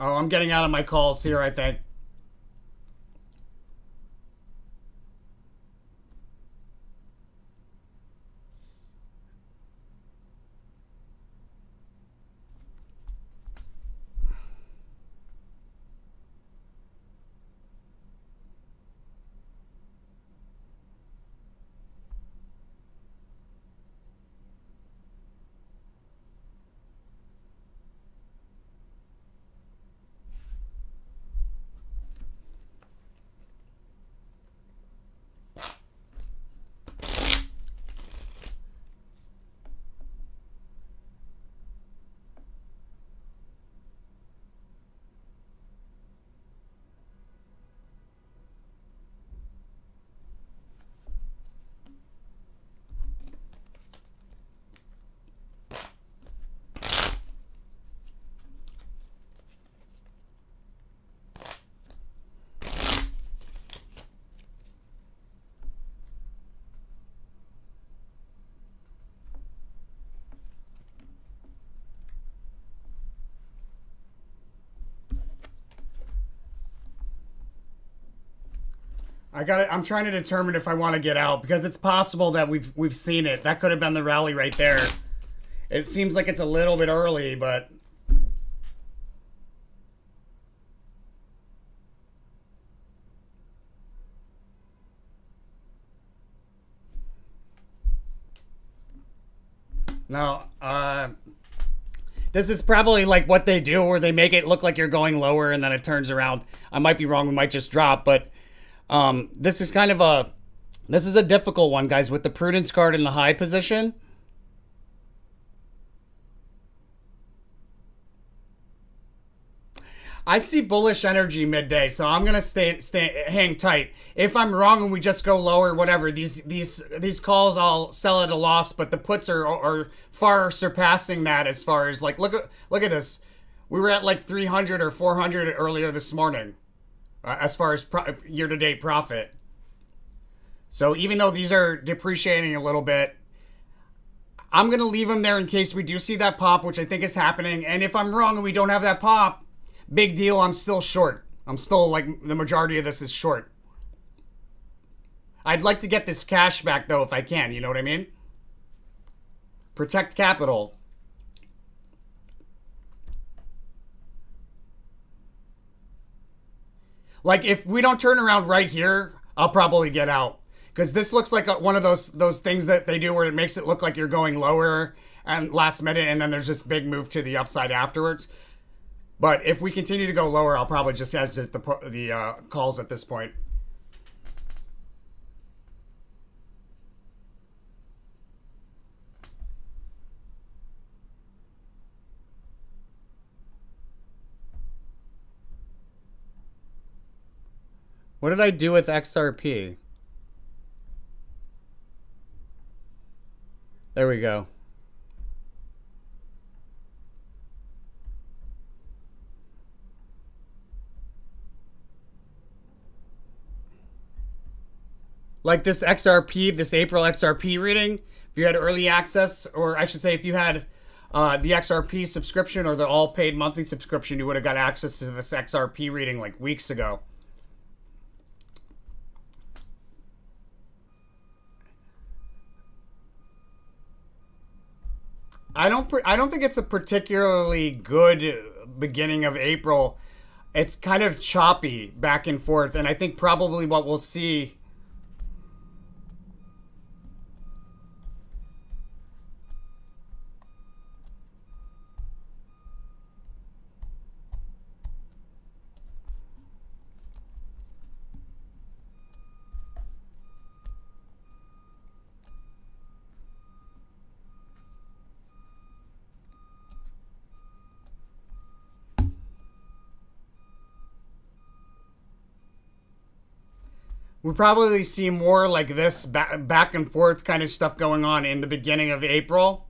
Oh, I'm getting out of my calls here, I think. I'm trying to determine if I want to get out because it's possible that we've seen it. That could have been the rally right there. It seems like it's a little bit early, but no. This is probably like what they do, where they make it look like you're going lower and then it turns around. I might be wrong. We might just drop, but this is kind of a difficult one, guys, with the prudence card in the high position. I see bullish energy midday, so I'm gonna hang tight. If I'm wrong and we just go lower, whatever. These calls I'll sell at a loss, but the puts are far surpassing that as far as like look at this. We were at like 300 or 400 earlier this morning, as far as year to date profit. So even though these are depreciating a little bit, I'm gonna leave them there in case we do see that pop, which I think is happening. And if I'm wrong and we don't have that pop, big deal, I'm still short. I'm still like the majority of this is short. I'd like to get this cash back though if I can, you know what I mean? Protect capital. Like if we don't turn around right here, I'll probably get out. Because this looks like one of those things that they do where it makes it look like you're going lower and last minute and then there's this big move to the upside afterwards. But if we continue to go lower, I'll probably just exit the calls at this point. What did I do with XRP? There we go. Like this XRP, this April XRP reading, if you had early access, or I should say if you had the XRP subscription or the all paid monthly subscription, you would have got access to this XRP reading like weeks ago. I don't think it's a particularly good beginning of April. It's kind of choppy back and forth, and I think probably what we'll see. We'll probably see more like this back and forth kind of stuff going on in the beginning of April.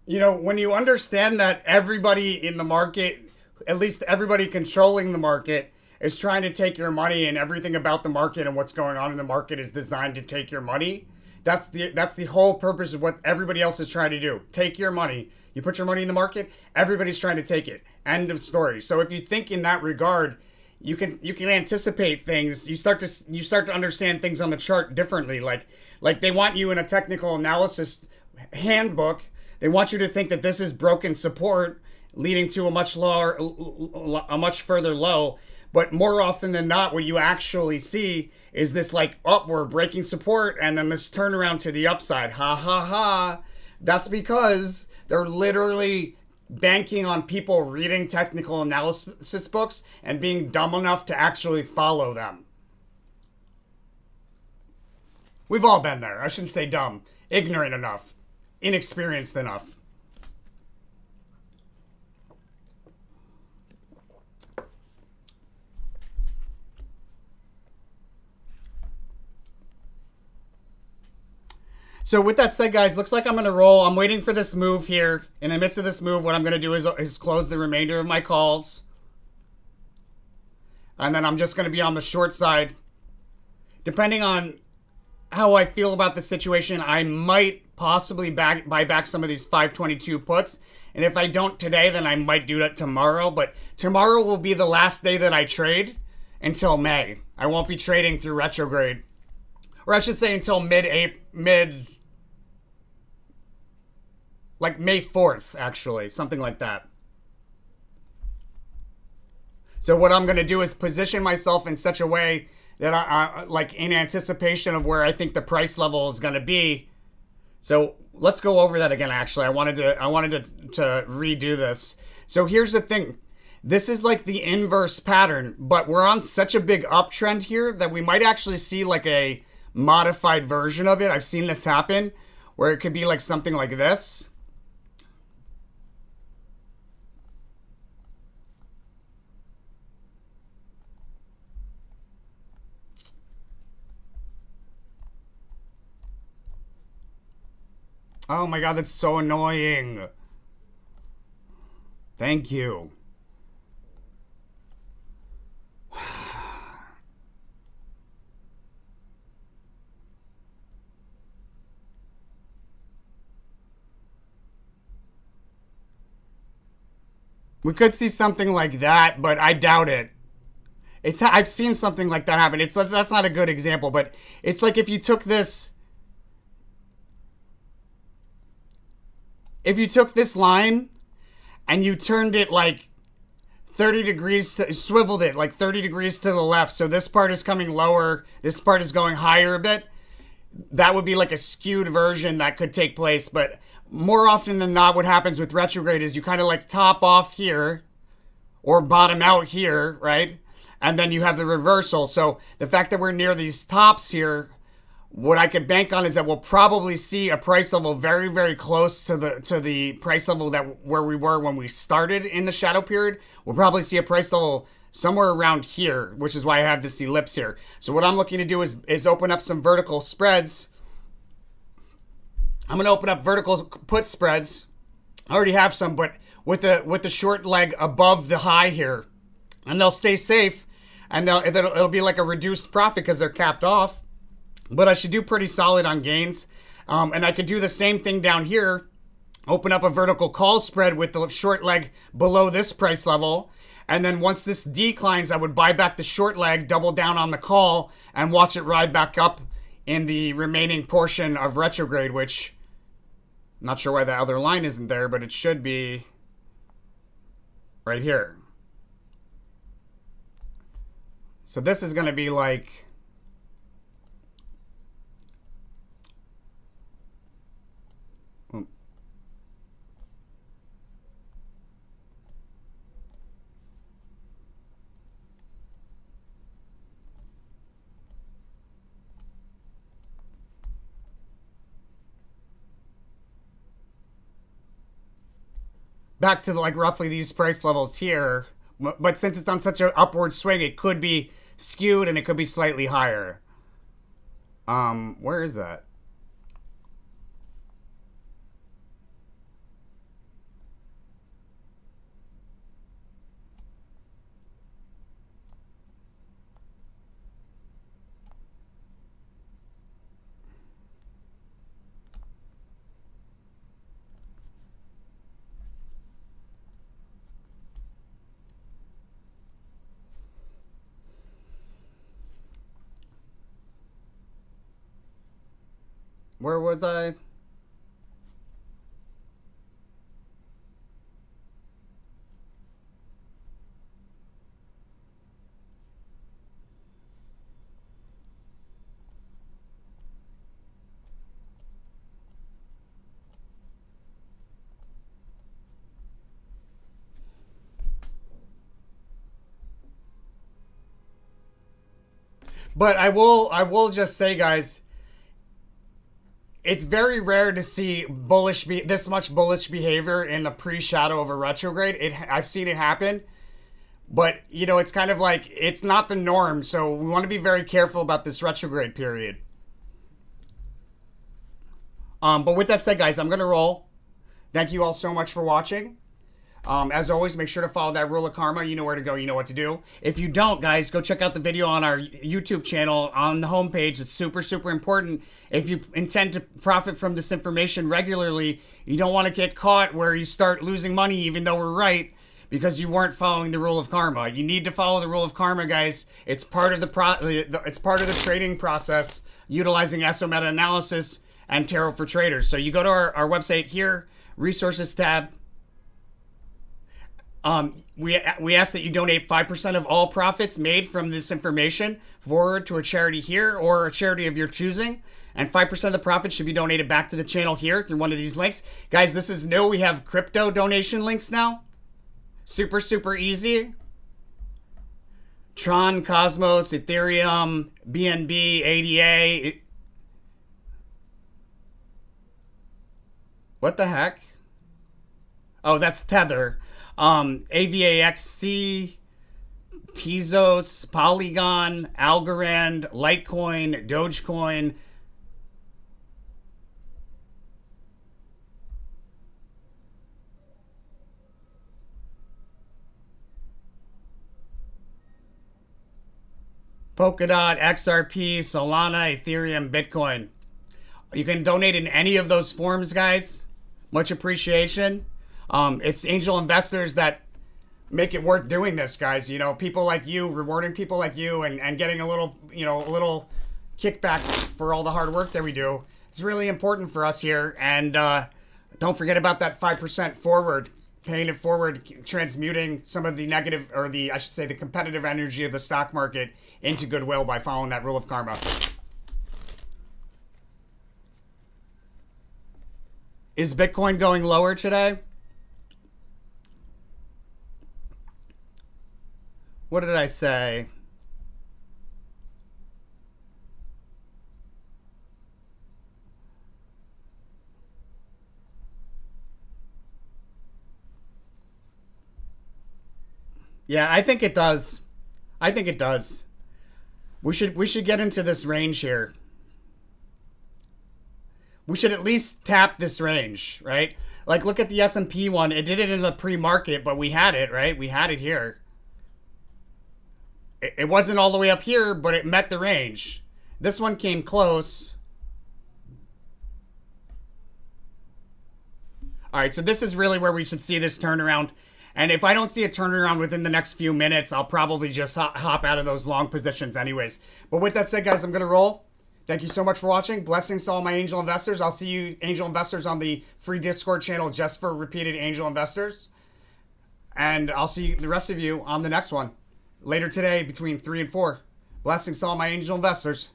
You know, when you understand that everybody in the market, at least everybody controlling the market, is trying to take your money, and everything about the market and what's going on in the market is designed to take your money. That's the whole purpose of what everybody else is trying to do. Take your money. You put your money in the market, everybody's trying to take it. End of story. So if you think in that regard, you can anticipate things. You start to understand things on the chart differently. Like they want you in a technical analysis handbook. They want you to think that this is broken support leading to a much further low. But more often than not, what you actually see is this like, oh, we're breaking support and then this turnaround to the upside. Ha ha ha. That's because they're literally banking on people reading technical analysis books and being dumb enough to actually follow them. We've all been there. I shouldn't say dumb. Ignorant enough. Inexperienced enough. So with that said, guys, looks like I'm going to roll. I'm waiting for this move here. In the midst of this move, what I'm going to do is close the remainder of my calls. And then I'm just going to be on the short side. Depending on how I feel about the situation, I might possibly buy back some of these 522 puts. And if I don't today, then I might do that tomorrow. But tomorrow will be the last day that I trade until May. I won't be trading through retrograde. Or I should say until like May 4th, actually. Something like that. So what I'm going to do is position myself in such a way that I like in anticipation of where I think the price level is going to be. So let's go over that again. Actually, I wanted to redo this. So here's the thing. This is like the inverse pattern, but we're on such a big uptrend here that we might actually see like a modified version of it. I've seen this happen where it could be like something like this. Oh my god, that's so annoying. Thank you. We could see something like that, but I doubt it. I've seen something like that happen. That's not a good example, but it's like if you took this line and you turned it like 30 degrees, swiveled it like 30 degrees to the left. So this part is coming lower. This part is going higher a bit. That would be like a skewed version that could take place. But more often than not, what happens with retrograde is you kind of like top off here or bottom out here, right? And then you have the reversal. So the fact that we're near these tops here, what I could bank on is that we'll probably see a price level very, very close to the price level that where we were when we started in the shadow period. We'll probably see a price level somewhere around here, which is why I have this ellipse here. So what I'm looking to do is open up some vertical spreads. I'm going to open up vertical put spreads. I already have some, but with the short leg above the high here, and they'll stay safe, and it'll be like a reduced profit because they're capped off. But I should do pretty solid on gains. And I could do the same thing down here. Open up a vertical call spread with the short leg below this price level. And then once this declines, I would buy back the short leg, double down on the call, and watch it ride back up in the remaining portion of retrograde, which I'm not sure why the other line isn't there, but it should be right here. So this is going to be like... back to like roughly these price levels here. But since it's on such an upward swing, it could be skewed and it could be slightly higher. Where is that? Where was I? But I will just say, guys, it's very rare to see this much bullish behavior in the pre-shadow of a retrograde. I've seen it happen, but you know, it's kind of like it's not the norm. So we want to be very careful about this retrograde period. But with that said, guys, I'm gonna roll. Thank you all so much for watching. As always, make sure to follow that rule of karma. You know where to go. You know what to do. If you don't, guys, go check out the video on our YouTube channel on the homepage. It's super, super important. If you intend to profit from this information regularly, you don't want to get caught where you start losing money even though we're right because you weren't following the rule of karma. You need to follow the rule of karma, guys. It's part of it's part of the trading process utilizing SO meta-analysis and tarot for traders. So you go to our website here, resources tab. We ask that you donate 5% of all profits made from this information forward to a charity here or a charity of your choosing. And 5% of the profits should be donated back to the channel here through one of these links. Guys, this is new. We have crypto donation links now. Super, super easy. Tron, Cosmos, Ethereum, BNB, ADA. What the heck? Oh, that's Tether. AVAXC, Tezos, Polygon, Algorand, Litecoin, Dogecoin. Polkadot, XRP, Solana, Ethereum, Bitcoin. You can donate in any of those forms, guys. Much appreciation. It's angel investors that make it worth doing this, guys. You know, people like you, rewarding people like you and getting a little, a little kickback for all the hard work that we do. It's really important for us here. And don't forget about that 5% forward, paying it forward, transmuting some of the negative, or I should say the competitive energy of the stock market into goodwill by following that rule of karma. Is Bitcoin going lower today? What did I say? Yeah, I think it does. I think it does. We should get into this range here. We should at least tap this range, right? Like, look at the S&P one. It did it in the pre-market, but we had it, right? We had it here. It wasn't all the way up here, but it met the range. This one came close. All right, so this is really where we should see this turnaround. And if I don't see a turnaround within the next few minutes, I'll probably just hop out of those long positions anyways. But with that said, guys, I'm going to roll. Thank you so much for watching. Blessings to all my angel investors. I'll see you angel investors on the free Discord channel just for repeated angel investors. And I'll see the rest of you on the next one. Later today between 3 and 4. Blessings to all my angel investors.